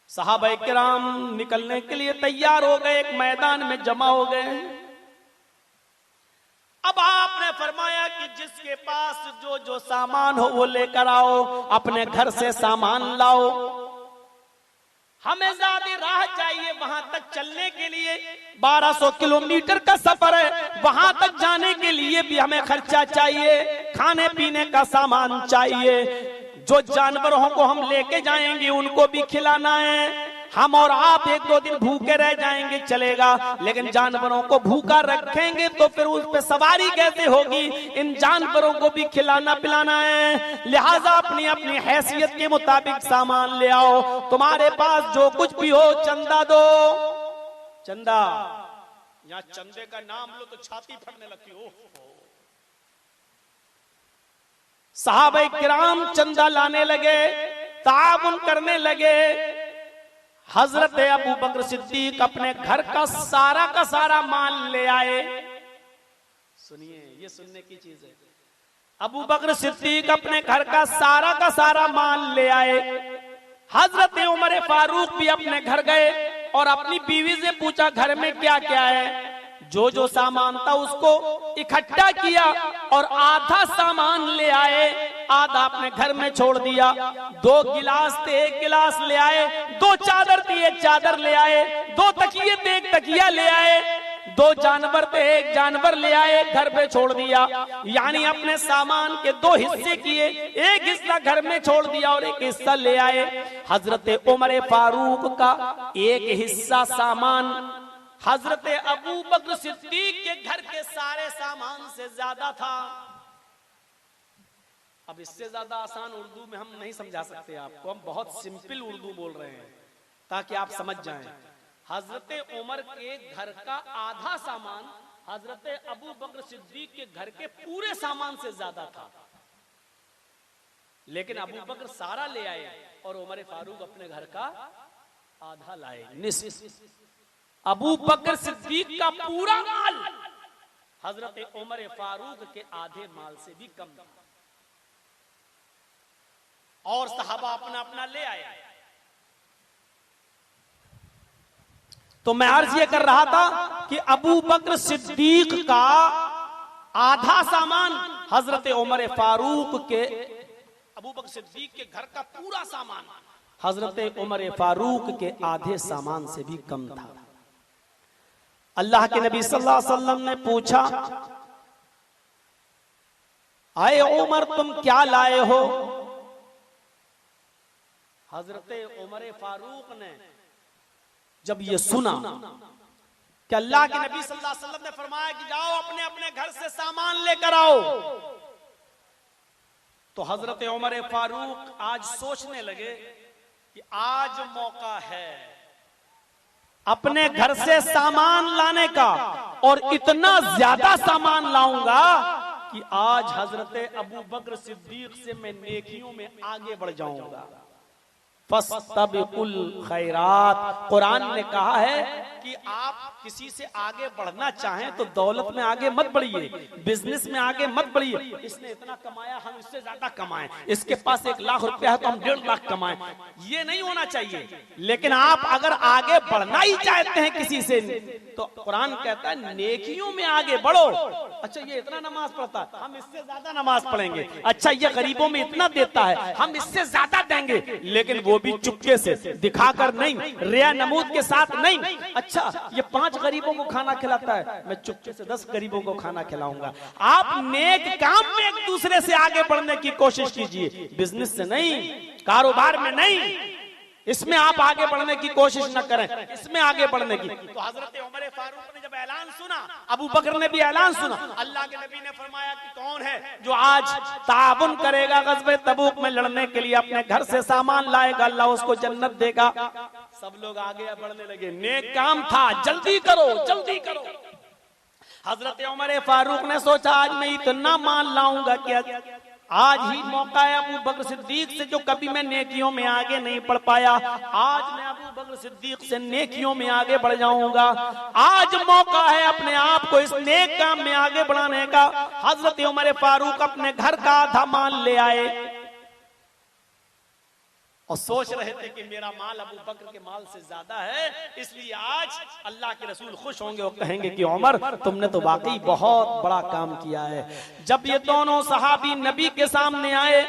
सहाबा किराम निकलने के लिए तैयार हो गए, एक मैदान में जमा हो गए। अब आपने फरमाया कि जिसके पास जो जो सामान हो वो लेकर आओ, अपने घर से सामान लाओ। हमें ज्यादा राह चाहिए वहां तक चलने के लिए, 1200 किलोमीटर का सफर है, वहां तक जाने के लिए भी हमें खर्चा चाहिए, खाने पीने का सामान चाहिए। जो जानवरों को हम लेके जाएंगे उनको भी खिलाना है। हम और आप 1-2 दिन भूखे रह जाएंगे चलेगा, लेकिन जानवरों को भूखा रखेंगे तो फिर उस पे सवारी कैसे होगी? इन जानवरों को भी खिलाना पिलाना है। लिहाजा अपनी अपनी हैसियत के मुताबिक सामान ले आओ। तुम्हारे पास जो कुछ भी हो चंदा दो। चंदा, यहाँ चंदे का नाम लो तो छाती फटने लगती हो। सहाबा किराम चंदा लाने लगे, ताउन करने लगे। हजरत अबू बकर सिद्दीक अपने घर का सारा माल ले आए। सुनिए, ये सुनने की चीज है। अबू बकर सिद्दीक अपने घर का सारा माल ले आए। हजरत उमर फारूक भी अपने घर गए और अपनी बीवी से पूछा घर में क्या क्या है। जो जो सामान था उसको इकट्ठा किया और आधा सामान ले आए, आधा अपने घर में छोड़ दिया। 2 गिलास थे, 1 गिलास ले आए। 2 चादर थी, 1 चादर ले आए। 2 तकिए थे, 1 तकिया ले आए। 2 जानवर थे, 1 जानवर ले आए, घर पे छोड़ दिया। यानी अपने सामान के 2 हिस्से किए, 1 हिस्सा घर में छोड़ दिया और 1 हिस्सा ले आए। हजरत उमर फारूक का 1 हिस्सा सामान हजरत अबू बकर सिद्दीक के घर के सारे सामान से ज्यादा था। अब इससे ज्यादा आसान उर्दू में हम नहीं समझा सकते आपको, हम बहुत सिंपल उर्दू बोल रहे हैं ताकि आप समझ जाएं। हजरत उमर के घर का आधा सामान हजरत अबू बकर सिद्दीक के घर के पूरे सामान से ज्यादा था, लेकिन अबू बकर सारा ले आए और उमर फारूक अपने घर का आधा लाए, निस्फ। अबू बकर सिद्दीक का पूरा माल हजरत उमर फारूक के आधे माल से भी कम था, और सहाबा अपना अपना ले आया। तो मैं अर्ज ये कर रहा था कि अबू बकर सिद्दीक का आधा सामान हजरत उमर फारूक के, अबू बकर सिद्दीक के घर का पूरा सामान हजरत उमर फारूक के आधे सामान से भी कम था। अल्लाह के नबी सल्लल्लाहु अलैहि वसल्लम ने पूछा, आए उमर तुम क्या लाए हो? हजरत उमर फारूक ने जब ये सुना कि अल्लाह के नबी सल्लल्लाहु अलैहि वसल्लम ने फरमाया कि जाओ अपने अपने घर से सामान लेकर आओ, तो हजरत उमर फारूक आज सोचने लगे कि आज मौका है अपने घर से सामान लाने का, और इतना ज्यादा सामान लाऊंगा कि आज हजरत अबू बकर सिद्दीक से मैं नेकियों में आगे बढ़ जाऊंगा। फस्तबिकुल खैरात, कुरान ने कहा है कि आप किसी से आगे बढ़ना चाहें तो दौलत में आगे मत बढ़िए, बिजनेस में आगे मत बढ़िए। इसने इतना कमाया हम इससे ज्यादा कमाएं, इसके पास 1 लाख रुपया है तो हम 1.5 लाख कमाएं, ये नहीं होना चाहिए। लेकिन आप अगर आगे बढ़ना ही चाहते हैं किसी से, तो कुरान कहता है नेकियों में आगे बढ़ो। अच्छा ये इतना नमाज पढ़ता है, हम इससे ज्यादा नमाज पढ़ेंगे। अच्छा ये गरीबों में इतना देता है, हम इससे ज्यादा देंगे, लेकिन वो भी चुपके से, दिखाकर नहीं, रिया नमूद के साथ नहीं। अच्छा ये 5 गरीबों को खाना खिलाता है, मैं चुपके से 10 गरीबों को खाना खिलाऊंगा। आप नेक काम में एक दूसरे से आगे बढ़ने की कोशिश कीजिए, बिजनेस से नहीं, कारोबार में नहीं, इसमें आप आगे बढ़ने की कोशिश न करें, इसमें आगे बढ़ने की। तो हजरत उमर फारूक ने जब ऐलान सुना, अबू बकर ने भी ऐलान सुना, अल्लाह के नबी ने फरमाया कि कौन है जो आज ताबुन करेगा ग़ज़वे तबूक में लड़ने के लिए, अपने घर से सामान लाएगा, अल्लाह उसको जन्नत देगा। सब लोग आगे बढ़ने लगे, नेक काम था, जल्दी करो जल्दी करो। हजरत उमर फारूक ने सोचा आज मैं इतना माल लाऊंगा कि आज ही मौका है अबू बकर सिद्दीक से, जो कभी मैं नेकियों में आगे नहीं बढ़ पाया, आज मैं अबू बकर सिद्दीक से नेकियों में आगे बढ़ जाऊंगा। आज मौका है अपने आप को इस नेक काम में आगे बढ़ाने का। हजरत उमर फारूक अपने घर का आधा माल ले आए और सोच रहे थे कि मेरा माल अबू बकर के माल से ज्यादा है, इसलिए आज अल्लाह के रसूल खुश होंगे और कहेंगे कि उमर तुमने तो वाकई बहुत बड़ा काम किया है। जब ये दोनों सहाबी नबी के सामने आए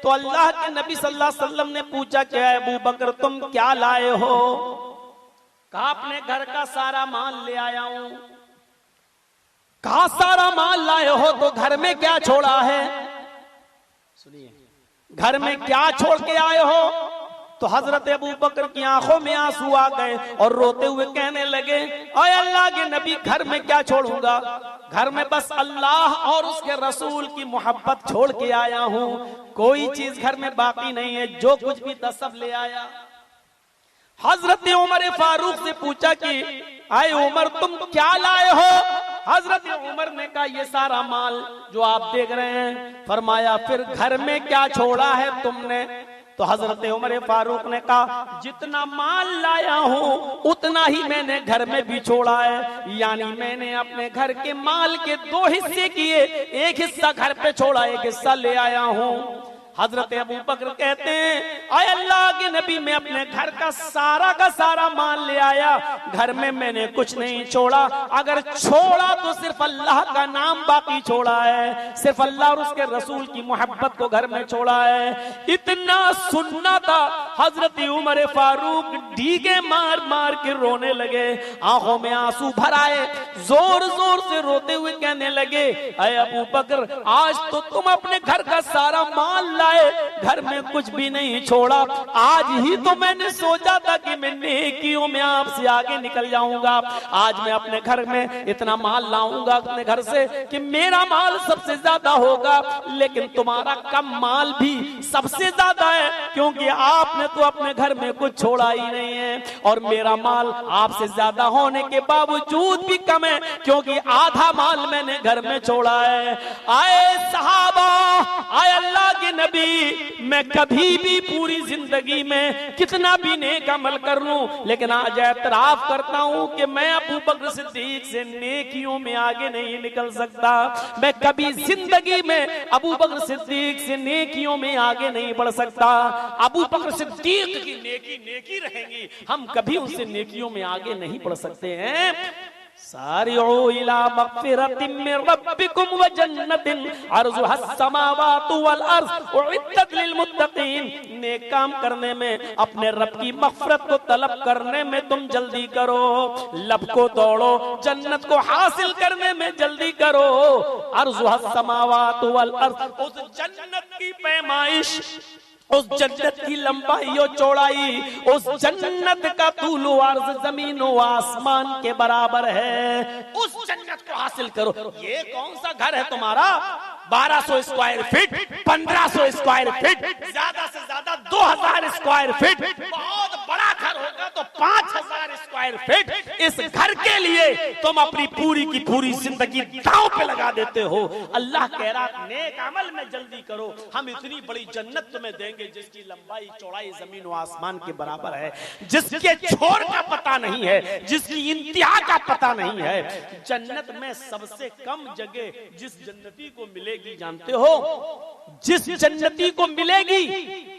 तो अल्लाह के नबी सल्लल्लाहु अलैहि वसल्लम ने पूछा कि अबू बकर तुम क्या लाए हो? कहा अपने घर का सारा माल ले आया हूं। कहा सारा माल लाए हो तो घर में क्या छोड़ा है? सुनिए, घर में क्या छोड़ के आए हो? तो हजरत अबू बकर की आंखों में आंसू आ गए और रोते हुए कहने लगे, ओए अल्लाह के नबी घर में क्या छोड़ूंगा, घर में बस अल्लाह और उसके रसूल की मोहब्बत छोड़ के आया हूं, कोई चीज घर में बाकी नहीं है, जो कुछ भी था सब ले आया। हजरत उमर फारूक से पूछा कि आए उमर तुम क्या लाए हो? हजरत उमर ने कहा ये सारा माल जो आप देख रहे हैं। फरमाया फिर घर में क्या छोड़ा है तुमने? तो हजरत उमर फारूक ने कहा जितना माल लाया हूं उतना ही मैंने घर में भी छोड़ा है, यानी मैंने अपने घर के माल के 2 हिस्से किए, 1 हिस्सा घर पे छोड़ा, 1 हिस्सा ले आया हूं। हजरत अबू बकर कहते हैं, आय अल्लाह के नबी, मैं अपने घर का सारा माल ले आया, घर में मैंने कुछ नहीं छोड़ा, अगर छोड़ा तो सिर्फ अल्लाह का नाम बाकी छोड़ा है, सिर्फ अल्लाह और उसके रसूल की मोहब्बत को घर में छोड़ा है। इतना सुनना था, हजरत उमर फारूक डीगे मार मार के रोने लगे, आंखों में आंसू भर आए, जोर जोर से रोते हुए कहने लगे, अय अबू बकर, आज तो तुम अपने घर का सारा माल लाए, घर में कुछ भी नहीं छोड़ा। आज ही तो मैंने सोचा था कि मैं नेकियों में आपसे आगे निकल जाऊंगा, आज मैं अपने घर में इतना माल लाऊंगा अपने घर से कि मेरा माल सबसे ज्यादा होगा, लेकिन तुम्हारा कम माल भी सबसे ज्यादा है, क्योंकि आपने तो अपने घर में कुछ छोड़ा ही नहीं है, और मेरा माल आपसे ज्यादा होने के बावजूद भी कम है, क्योंकि आधा माल मैंने घर में छोड़ा है। आए सहाबा, आए अल्लाह के नबी, मैं कभी भी पूरी जिंदगी में कितना भी नेक अमल कर लूं, लेकिन आज एतराफ करता हूं कि मैं अबू बकर सिद्दीक से नेकियों में आगे नहीं निकल सकता। मैं कभी जिंदगी में अबू बकर सिद्दीक से नेकियों में आगे नहीं बढ़ सकता। अबू बकर सिद्दीक की नेकी नेकी रहेगी, हम कभी उनसे नेकियों में आगे नहीं बढ़ सकते हैं। सारिऊ इला मग़फ़िरतिन मिन रब्बिकुम व जन्नतिन अर्ज़ुहा अस्समावातु वल अर्ज़ उइद्दत लिल मुत्तक़ीन। नेक काम करने में, अपने रब की मग़फ़िरत को तलब करने में तुम जल्दी करो, लब को दौड़ो, जन्नत को हासिल करने में जल्दी करो। अर्ज़ुहा अस्समावातु वल अर्ज़, उस जन्नत की पैमाइश, उस जन्नत की लंबाई और चौड़ाई, उस जन्नत का तूल व अर्ज़ ज़मीन व आसमान के बराबर है। उस जन्नत को हासिल करो। ये कौन सा घर है तुम्हारा? 1200 स्क्वायर फीट, 1500 स्क्वायर फीट, ज्यादा से ज्यादा 2000 स्क्वायर फीट, बहुत बड़ा घर होगा तो 5000 स्क्वायर फीट। इस घर के लिए तुम अपनी पूरी की पूरी जिंदगी दांव पे लगा देते हो। अल्लाह कह रहा, नेक अमल में जल्दी करो, हम इतनी बड़ी जन्नत तुम्हें देंगे जिसकी लंबाई चौड़ाई जमीन व आसमान के बराबर है, जिसके छोर का पता नहीं है, जिसकी इंतहा का पता नहीं है। जन्नत में सबसे कम जगह जिस जन्नती को मिलेगी, जानते हो? जिस जन्नती को मिलेगी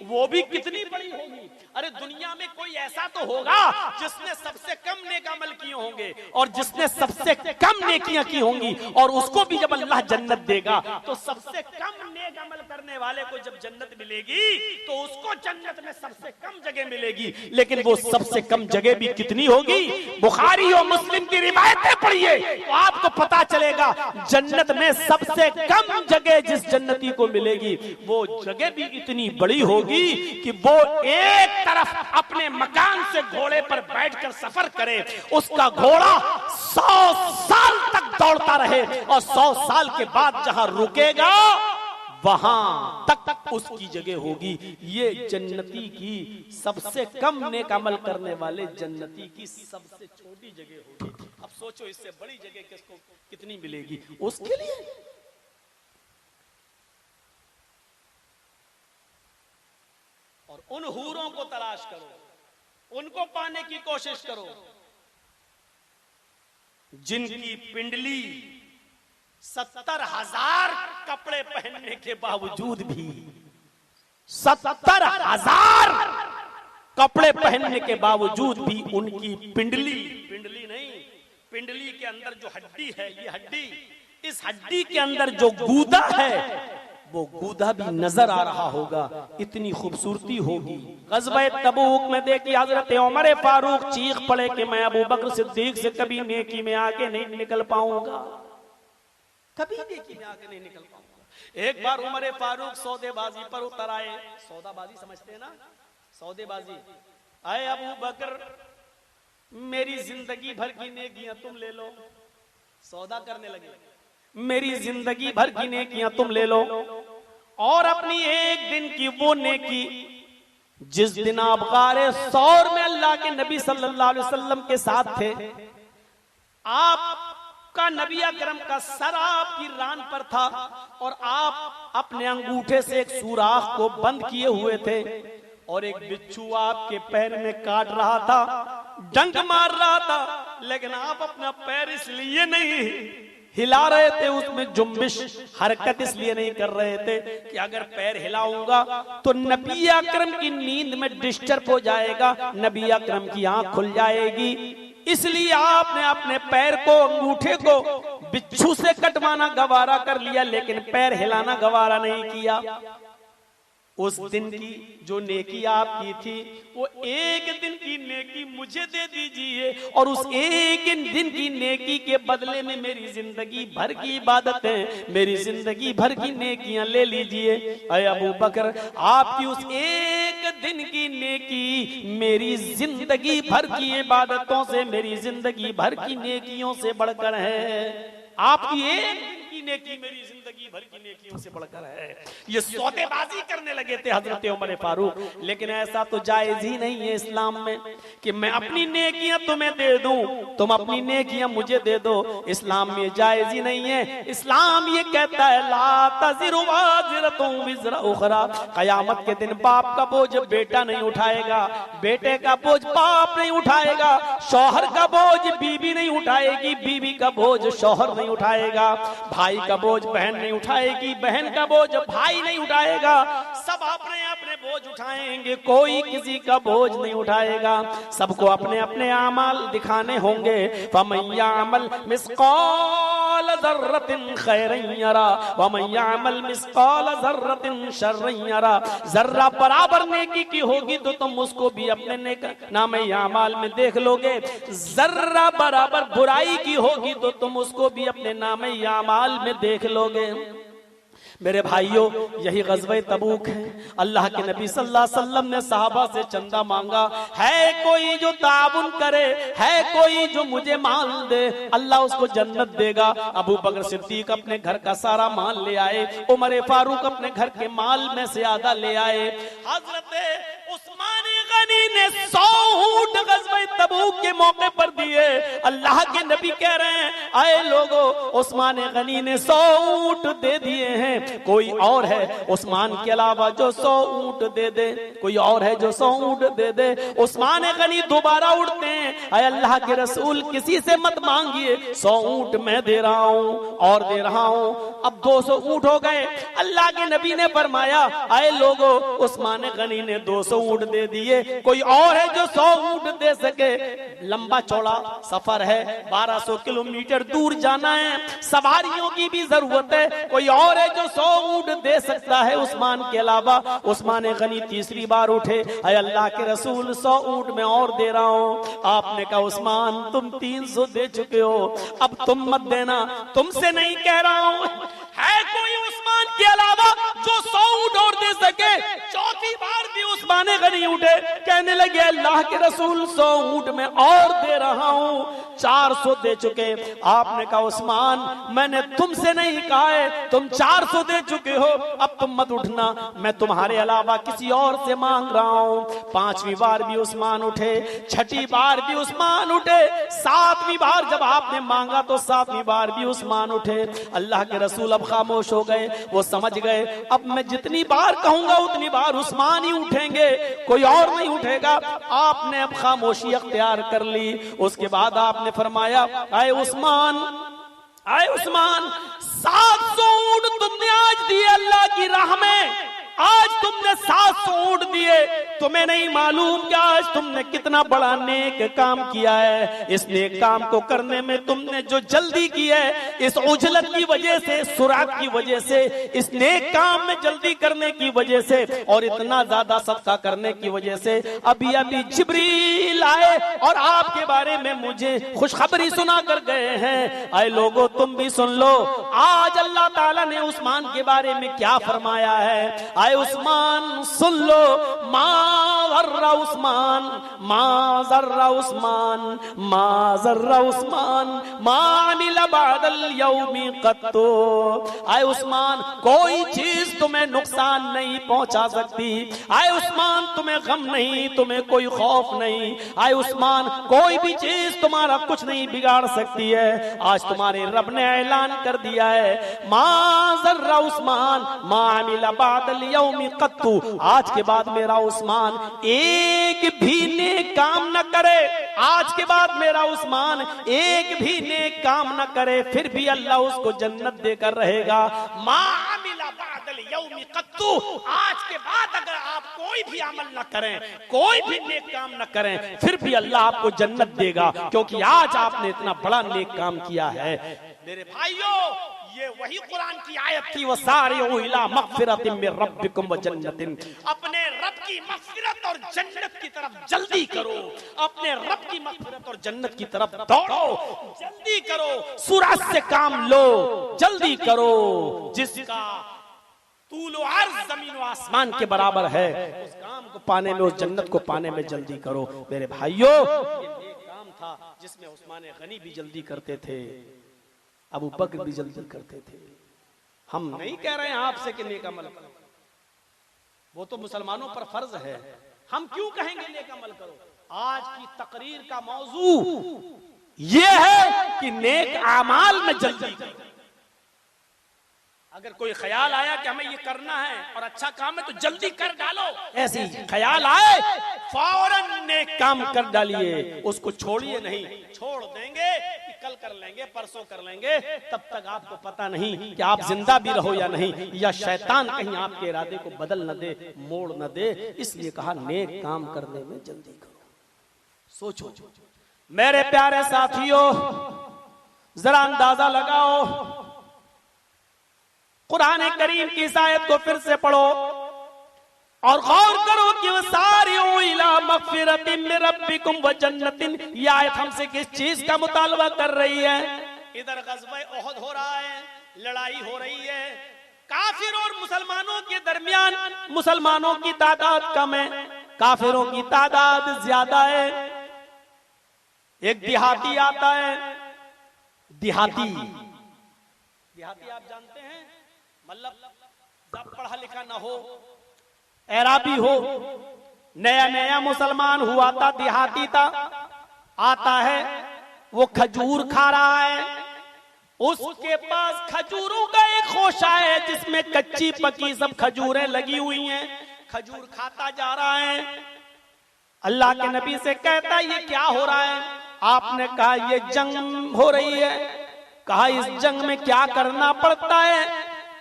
वो भी कितनी बड़ी होगी। अरे दुनिया में कोई ऐसा तो होगा जिसने सबसे कम नेक अमल किए होंगे और जिसने सबसे कम नेकियां की होंगी, और उसको भी जब अल्लाह जन्नत देगा तो सबसे कम नेक अमल करने वाले को जब जन्नत मिलेगी तो उसको जन्नत में सबसे कम जगह मिलेगी। लेकिन वो सबसे कम जगह भी कितनी होगी? बुखारी और मुस्लिम की रिवायतें पढ़िए तो आपको पता चलेगा, जन्नत में सबसे कम जगह जिस जन्नती को मिलेगी वो जगह भी इतनी बड़ी होगी कि वो एक तरफ अपने मकान से घोड़े पर बैठकर सफर करे, उसका घोड़ा 100 साल तक दौड़ता रहे, और 100 साल के बाद जहां रुकेगा वहां तक उसकी जगह होगी। ये जन्नती की सबसे कम नेक अमल करने वाले जन्नती की सबसे छोटी जगह होगी। अब सोचो इससे बड़ी जगह किसको कितनी मिलेगी उसके लिए। और उन हूरों को तलाश करो, उनको पाने की कोशिश करो जिनकी पिंडली 70,000 कपड़े पहनने के बावजूद भी, 70,000 कपड़े पहनने के बावजूद भी उनकी पिंडली नहीं, पिंडली के अंदर जो हड्डी है, ये हड्डी, इस हड्डी के अंदर जो गूदा है वो गूदा भी नजर आ रहा होगा, इतनी खूबसूरती होगी। ग़ज़वा तबूक में देखिए, हजरत उमर फारूक चीख पड़े कि मैं अबू बकर सिद्दीक से कभी नेकी में आगे नहीं निकल पाऊंगा, कभी नेकी में आगे नहीं निकल पाऊंगा। एक बार उमर फारूक सौदेबाजी पर उतर आए। सौदाबाजी समझते हैं ना? सौदेबाजी। आए अबू बकर, मेरी जिंदगी भर की नेकियां तुम ले लो। सौदा करने लगे, मेरी जिंदगी भर की नेकियां तुम ले लो, और अपनी एक दिन की वो नेकी जिस दिन आप गारे सौर में अल्लाह के नबी सल्लल्लाहु अलैहि वसल्लम के साथ थे, आपका नबी अकरम का सर आपकी रान पर था और आप अपने अंगूठे से एक सुराख को बंद किए हुए थे, और एक बिच्छू आपके पैर में काट रहा था, डंक मार रहा था, लेकिन आप अपना पैर इसलिए नहीं हिला रहे थे, उसमें जुम्बिश हरकत इसलिए नहीं कर रहे थे कि अगर पैर हिलाऊंगा तो नबी अकरम की नींद में डिस्टर्ब हो जाएगा, नबी अकरम की आंख खुल जाएगी। इसलिए आपने अपने पैर को, अंगूठे को बिच्छू से कटवाना गवारा कर लिया, लेकिन पैर हिलाना गवारा नहीं किया। उस दिन की जो नेकी आप की थी, वो एक दिन की नेकी मुझे दे दीजिए, और उस एक दिन की नेकी के बदले में मेरी जिंदगी भर की इबादतें, मेरी जिंदगी भर की नेकियां ले लीजिए। अय अबू बकर, आपकी उस एक दिन की नेकी मेरी जिंदगी भर की इबादतों से, मेरी जिंदगी भर की नेकियों से बढ़कर है। आपकी एक दिन की नेकी मेरी जिंदगी भर की नेकियों से बढ़कर है। ये सौदेबाजी करने लगे थे हजरत उमर फारूक, लेकिन ऐसा तो जायज ही नहीं है इस्लाम में कि मैं अपनी नेकियां तुम्हें दे दूं, तुम अपनी नेकियां मुझे दे दो। इस्लाम में जायज ही नहीं है। इस्लाम ये कहता है ला तज़िरु वाज़िरतुन विज़रा उख़रा। क़यामत के दिन बाप का बोझ बेटा नहीं उठाएगा, बेटे का बोझ बाप नहीं उठाएगा, शौहर का बोझ बीवी नहीं उठाएगी, बीवी का बोझ शौहर नहीं उठाएगा, भाई का बोझ बहन नहीं उठाएगी, बहन का बोझ भाई नहीं उठाएगा। सब अपने अपने बोझ उठाएंगे, कोई किसी का बोझ नहीं उठाएगा। सबको अपने अपने आमाल दिखाने होंगे। फमन यअमल मिस्काल ज़र्रतिन खैरन यरा वमन यअमल मिस्काल ज़र्रतिन शर्रन यरा। जर्रा बराबर नेकी की होगी तो तुम उसको भी अपने नामे आमाल में देख लोगे, जर्रा बराबर बुराई की होगी तो तुम उसको भी अपने नामे आमाल में देख लोगे। मेरे भाइयों, यही ग़ज़वे तबूक है। अल्लाह के नबी सल्लल्लाहु अलैहि वसल्लम ने सहाबा से चंदा मांगा, है कोई जो ताबुन करे, है कोई जो मुझे माल दे, अल्लाह उसको जन्नत देगा। अबू बकर सिद्दीक अपने घर का सारा माल ले आए, उमर फारूक अपने घर के माल में से आधा ले आए। हजरत उस्मान गनी ने 100 ऊंट ग़ज़वे तबूक के मौके पर दिए। अल्लाह के नबी कह रहे हैं, आए लोगो, उस्मान गनी ने 100 ऊंट दे दिए हैं। कोई और है उस्मान के अलावा जो 100 ऊंट दे दे? कोई और है जो 100 ऊंट दे दे? उस्मान गनी दोबारा उठते हैं, आए अल्लाह के रसूल, किसी से मत मांगिए, 100 ऊंट मैं दे रहा हूँ और दे रहा हूँ। अब 200 ऊंट हो गए। अल्लाह के नबी ने फरमाया, आए लोगो, उस्मान गनी ने 200 ऊंट दे दिए, कोई और है जो 100 ऊंट दे सके? लंबा चौड़ा सफर है, 1200 किलोमीटर दूर जाना है, सवारियों की भी जरूरत है, कोई और है जो 100 ऊंट दे सकता है उस्मान के अलावा? उस्मान गनी तीसरी बार उठे, अय अल्लाह के रसूल, 100 ऊंट में और दे रहा हूं। आपने कहा, उस्मान तुम 300 दे चुके हो, अब तुम मत देना, तुमसे नहीं कह रहा हूं। है कोई उस्मान के अलावा जो 100 ऊंट और दे सके? चौथी बार भी उस्मान गनी उठे, कहने लगे, अल्लाह के रसूल 100 ऊंट में और दे रहा हूं, 400 दे चुके। आपने कहा, उस्मान मैंने तुमसे नहीं कहा है, तुम 400 दे चुके हो, अब तुम मत उठना, मैं तुम्हारे अलावा किसी और से मांग रहा हूं। 5वीं बार भी उस्मान उठे, 6ठी बार भी उस्मान उठे, 7वीं बार जब आपने मांगा तो 7वीं बार भी उस्मान उठे। अल्लाह के रसूल अब खामोश हो गए, वो समझ गए अब मैं जितनी बार कहूंगा उतनी बार उस्मान ही उठेंगे, कोई और नहीं उठेगा। आपने अब खामोशी अख्तियार कर ली। उसके बाद आपने फरमाया, आए उस्मान, आए उस्मान, 700 ऊंट तुमने आज दिए अल्लाह की राह में, आज तुमने 700 ऊंट दिए, तुम्हें नहीं मालूम कि आज तुमने कितना बड़ा नेक काम किया है। इस नेक काम को करने में तुमने जो जल्दी की है, इस उजलत की वजह से, सुरात की वजह से, इस नेक काम में जल्दी करने की वजह से और इतना ज्यादा सदका करने की वजह से अभी अभी जिब्रील आए और आपके बारे में मुझे खुशखबरी सुना कर गए हैं। आए लोगों, तुम भी सुन लो, आज अल्लाह ताला ने उस्मान के बारे में क्या फरमाया है। आए उस्मान सुन लो, मा ज़र्रा उस्मान, मा ज़र्रा उस्मान, मा ज़र्रा उस्मान, मा अमिला बअदल यौमी क़त्तो। आए उस्मान, कोई चीज तुम्हें नुकसान नहीं पहुंचा सकती। आए उस्मान, तुम्हें गम नहीं, तुम्हें कोई खौफ नहीं। आए उस्मान, कोई भी चीज तुम्हारा कुछ नहीं बिगाड़ सकती है। आज तुम्हारे रब ने ऐलान कर दिया है, मा ज़र्रा उस्मान, मा अमिला बअदल यौमी कत्तु, आज के बाद मेरा उस्मान एक भी नेक काम न करे, आज के बाद मेरा उस्मान एक भी नेक काम न करे, फिर भी अल्लाह उसको जन्नत देकर रहेगा। मा अमिला बादल यौमी कत्तु, आज के बाद अगर आप कोई भी अमल न करें, कोई भी नेक काम न करें, फिर भी अल्लाह आपको जन्नत देगा, क्योंकि आज आपने इतना बड़ा नेक काम किया है। मेरे भाइयों, ये वही कुरान की आयत थी, वसारिउ इला मगफिरतिन मिन रब्बिकुम व जन्नतिन, अपने रब की मगफिरत और जन्नत की तरफ जल्दी करो, अपने रब की मगफिरत और जन्नत की तरफ दौड़ो, जल्दी करो, सूरज से काम लो, जल्दी करो, जिसका तूलो अर्ज़ ज़मीन व आसमान के बराबर है, उस काम को पाने में, उस जन्नत को पाने में जल्दी करो। मेरे भाइयों, ये नेक काम था जिसमें उस्मान गनी भी जल्दी करते थे, अबू बकर भी जल्दी करते थे। हम नहीं कह रहे हैं आपसे कि नेक अमल करो, वो तो मुसलमानों पर फर्ज है, हम क्यों कहेंगे नेक अमल करो। आज की तकरीर का मौजू ये है कि नेक अमाल में जल्दी करो। अगर कोई ख्याल आया कि हमें ये करना है और अच्छा काम है तो जल्दी कर डालो, ऐसी ख्याल आए फौरन नेक काम कर डालिए, उसको छोड़िए नहीं। छोड़ देंगे कि कल कर लेंगे, परसों कर लेंगे, तब तक आपको पता नहीं कि आप जिंदा भी रहो या नहीं, या शैतान कहीं आपके इरादे को बदल न दे, मोड़ न दे। इसलिए कहा नेक काम करने में जल्दी करो। सोचो मेरे प्यारे साथियों, जरा अंदाजा लगाओ, कुरान करीम की इस आयत को फिर से पढ़ो और गौर करो कि वसारिउ इला मगफिरतिन मिन रब्बिकुम व जन्नतिन, ये आयत हमसे किस चीज का मुतालबा कर रही है। इधर गज़वे उहद हो रहा है, लड़ाई हो रही है, काफिर और मुसलमानों के दरमियान मुसलमानों की तादाद कम है, काफिरों की तादाद ज्यादा है। एक देहाती आता है, देहाती आप जानते हैं, मतलब जब पढ़ा लिखा ना हो, एराबी हो, नया नया मुसलमान हुआ था, देहाती था, आता है, वो खजूर खा रहा है, उसके पास खजूरों का एक खोशा है जिसमें कच्ची पकी सब खजूरें लगी हुई हैं, खजूर खाता जा रहा है। अल्लाह के नबी से कहता है ये क्या हो रहा है। आपने कहा ये जंग हो रही है। कहा इस जंग में क्या करना पड़ता है।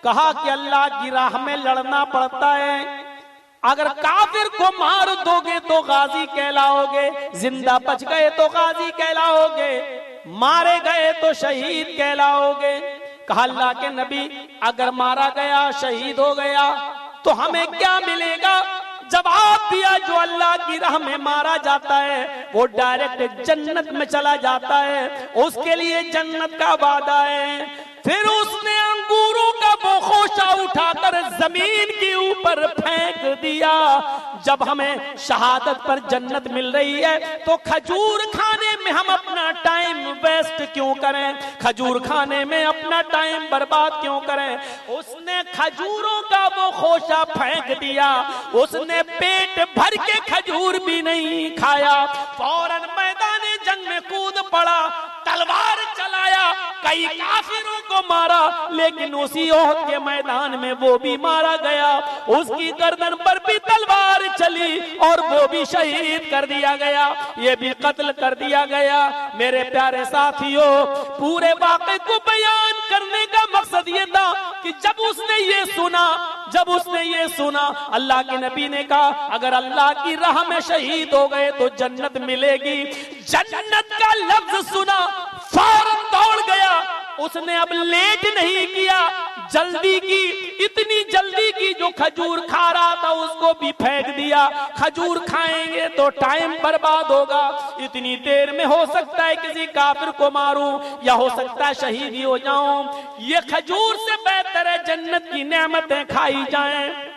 कहा कि अल्लाह की राह में लड़ना पड़ता है। अगर काफिर को मार दोगे तो गाजी कहलाओगे, जिंदा बच गए तो गाजी कहलाओगे, मारे गए तो शहीद कहलाओगे। कहा अल्लाह के नबी अगर मारा गया, शहीद हो गया तो हमें क्या मिलेगा। जवाब दिया जो अल्लाह की राह में मारा जाता है वो डायरेक्ट जन्नत में चला जाता है, उसके लिए जन्नत का वादा है। फिर उसने अंगूरों का वो खोशा उठाकर जमीन के ऊपर फेंक दिया। जब हमें शहादत पर जन्नत मिल रही है तो खजूर खाने में हम अपना टाइम वेस्ट क्यों करें, खजूर खाने में अपना टाइम बर्बाद क्यों करें। उसने खजूरों का वो खोशा फेंक दिया, उसने पेट भर के खजूर भी नहीं खाया, फौरन मैदाने जंग में कूद पड़ा, तलवार चलाया, कई काफिरों को मारा, लेकिन उसी ओहद के मैदान में वो भी मारा गया, उसकी गर्दन पर भी तलवार चली और वो भी शहीद कर दिया गया, ये भी कत्ल कर दिया गया। मेरे प्यारे साथियों, पूरे वाक़े को बयान करने का मकसद ये था कि जब उसने ये सुना अल्लाह के नबी ने कहा अगर अल्लाह की राह में शहीद हो गए तो जन्नत मिलेगी। जन्नत का लफ्ज सुना फौरन दौड़ गया, उसने अब लेट नहीं किया, जल्दी की, इतनी जल्दी की जो खजूर खा रहा था उसको भी फेंक दिया। खजूर खाएंगे तो टाइम बर्बाद होगा, इतनी देर में हो सकता है किसी काफिर को मारूं या हो सकता है शहीद ही हो जाऊं। ये खजूर से बेहतर है जन्नत की नेमतें खाई जाएं।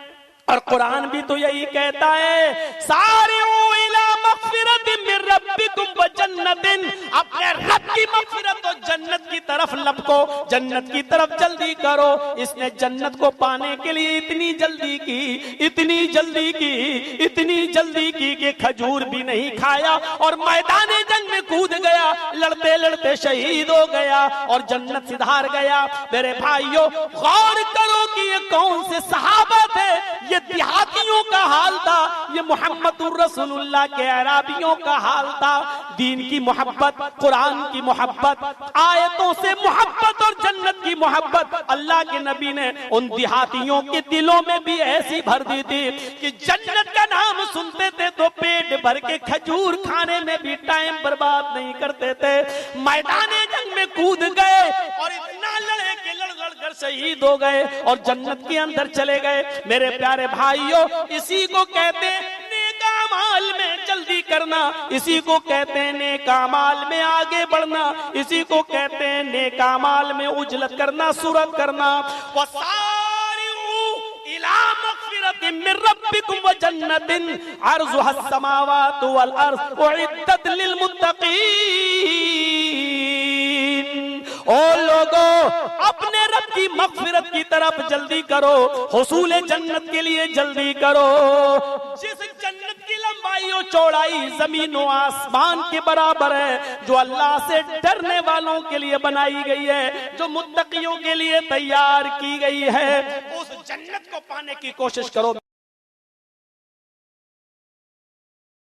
और कुरान भी तो यही कहता है, सारिउ इला मगफिरतिन मिन रब्बिकुम रब्बिकुम व जन्नतिन, अपने रब की मग़फ़िरत और जन्नत की तरफ लपको, जन्नत की तरफ जल्दी करो। इसने जन्नत को पाने के लिए इतनी जल्दी की, इतनी जल्दी की, इतनी जल्दी की कि खजूर भी नहीं खाया और मैदाने जंग में कूद गया, लड़ते लड़ते शहीद हो गया और जन्नत से धार गया। मेरे भाइयों, गौर करो कि ये कौन से सहाबा थे। ये देहातियों का हाल था, ये मुहम्मदुर रसूलुल्लाह के अराबियों का हाल था। दीन की मोहब्बत, कुरान की मोहब्बत, आयतों से मोहब्बत और जन्नत की मोहब्बत अल्लाह के नबी ने उन देहातियों के दिलों में भी ऐसी भर दी थी कि जन्नत का नाम सुनते थे तो पेट भर के खजूर खाने में भी टाइम बर्बाद नहीं करते थे। मैदाने जंग में कूद गए और इतना लड़े कि लड़ लड़ कर शहीद हो गए और जन्नत के अंदर चले गए। मेरे प्यारे भाइयों, इसी को कहते हैं नेक अमाल में जल्दी करना, इसी को कहते हैं नेक अमाल में आगे बढ़ना, इसी को कहते हैं नेक अमाल में उजलत करना, सूरत करना। वसारिऊ इला मग़फ़िरतिन मिन रब्बिकुम व जन्नतिन अर्ज़ुहा अस्समावातु वल अर्ज़ उइद्दत लिल मुत्तक़ीन। ओ लोगों, अपने रब की मग़फ़िरत की तरफ जल्दी करो, हुसूल जन्नत के लिए जल्दी करो। जिस जन्नत की लंबाई और चौड़ाई जमीन और आसमान के बराबर है, जो अल्लाह से डरने वालों के लिए बनाई गई है, जो मुत्तकियों के लिए तैयार की गई है, उस जन्नत को पाने की कोशिश करो।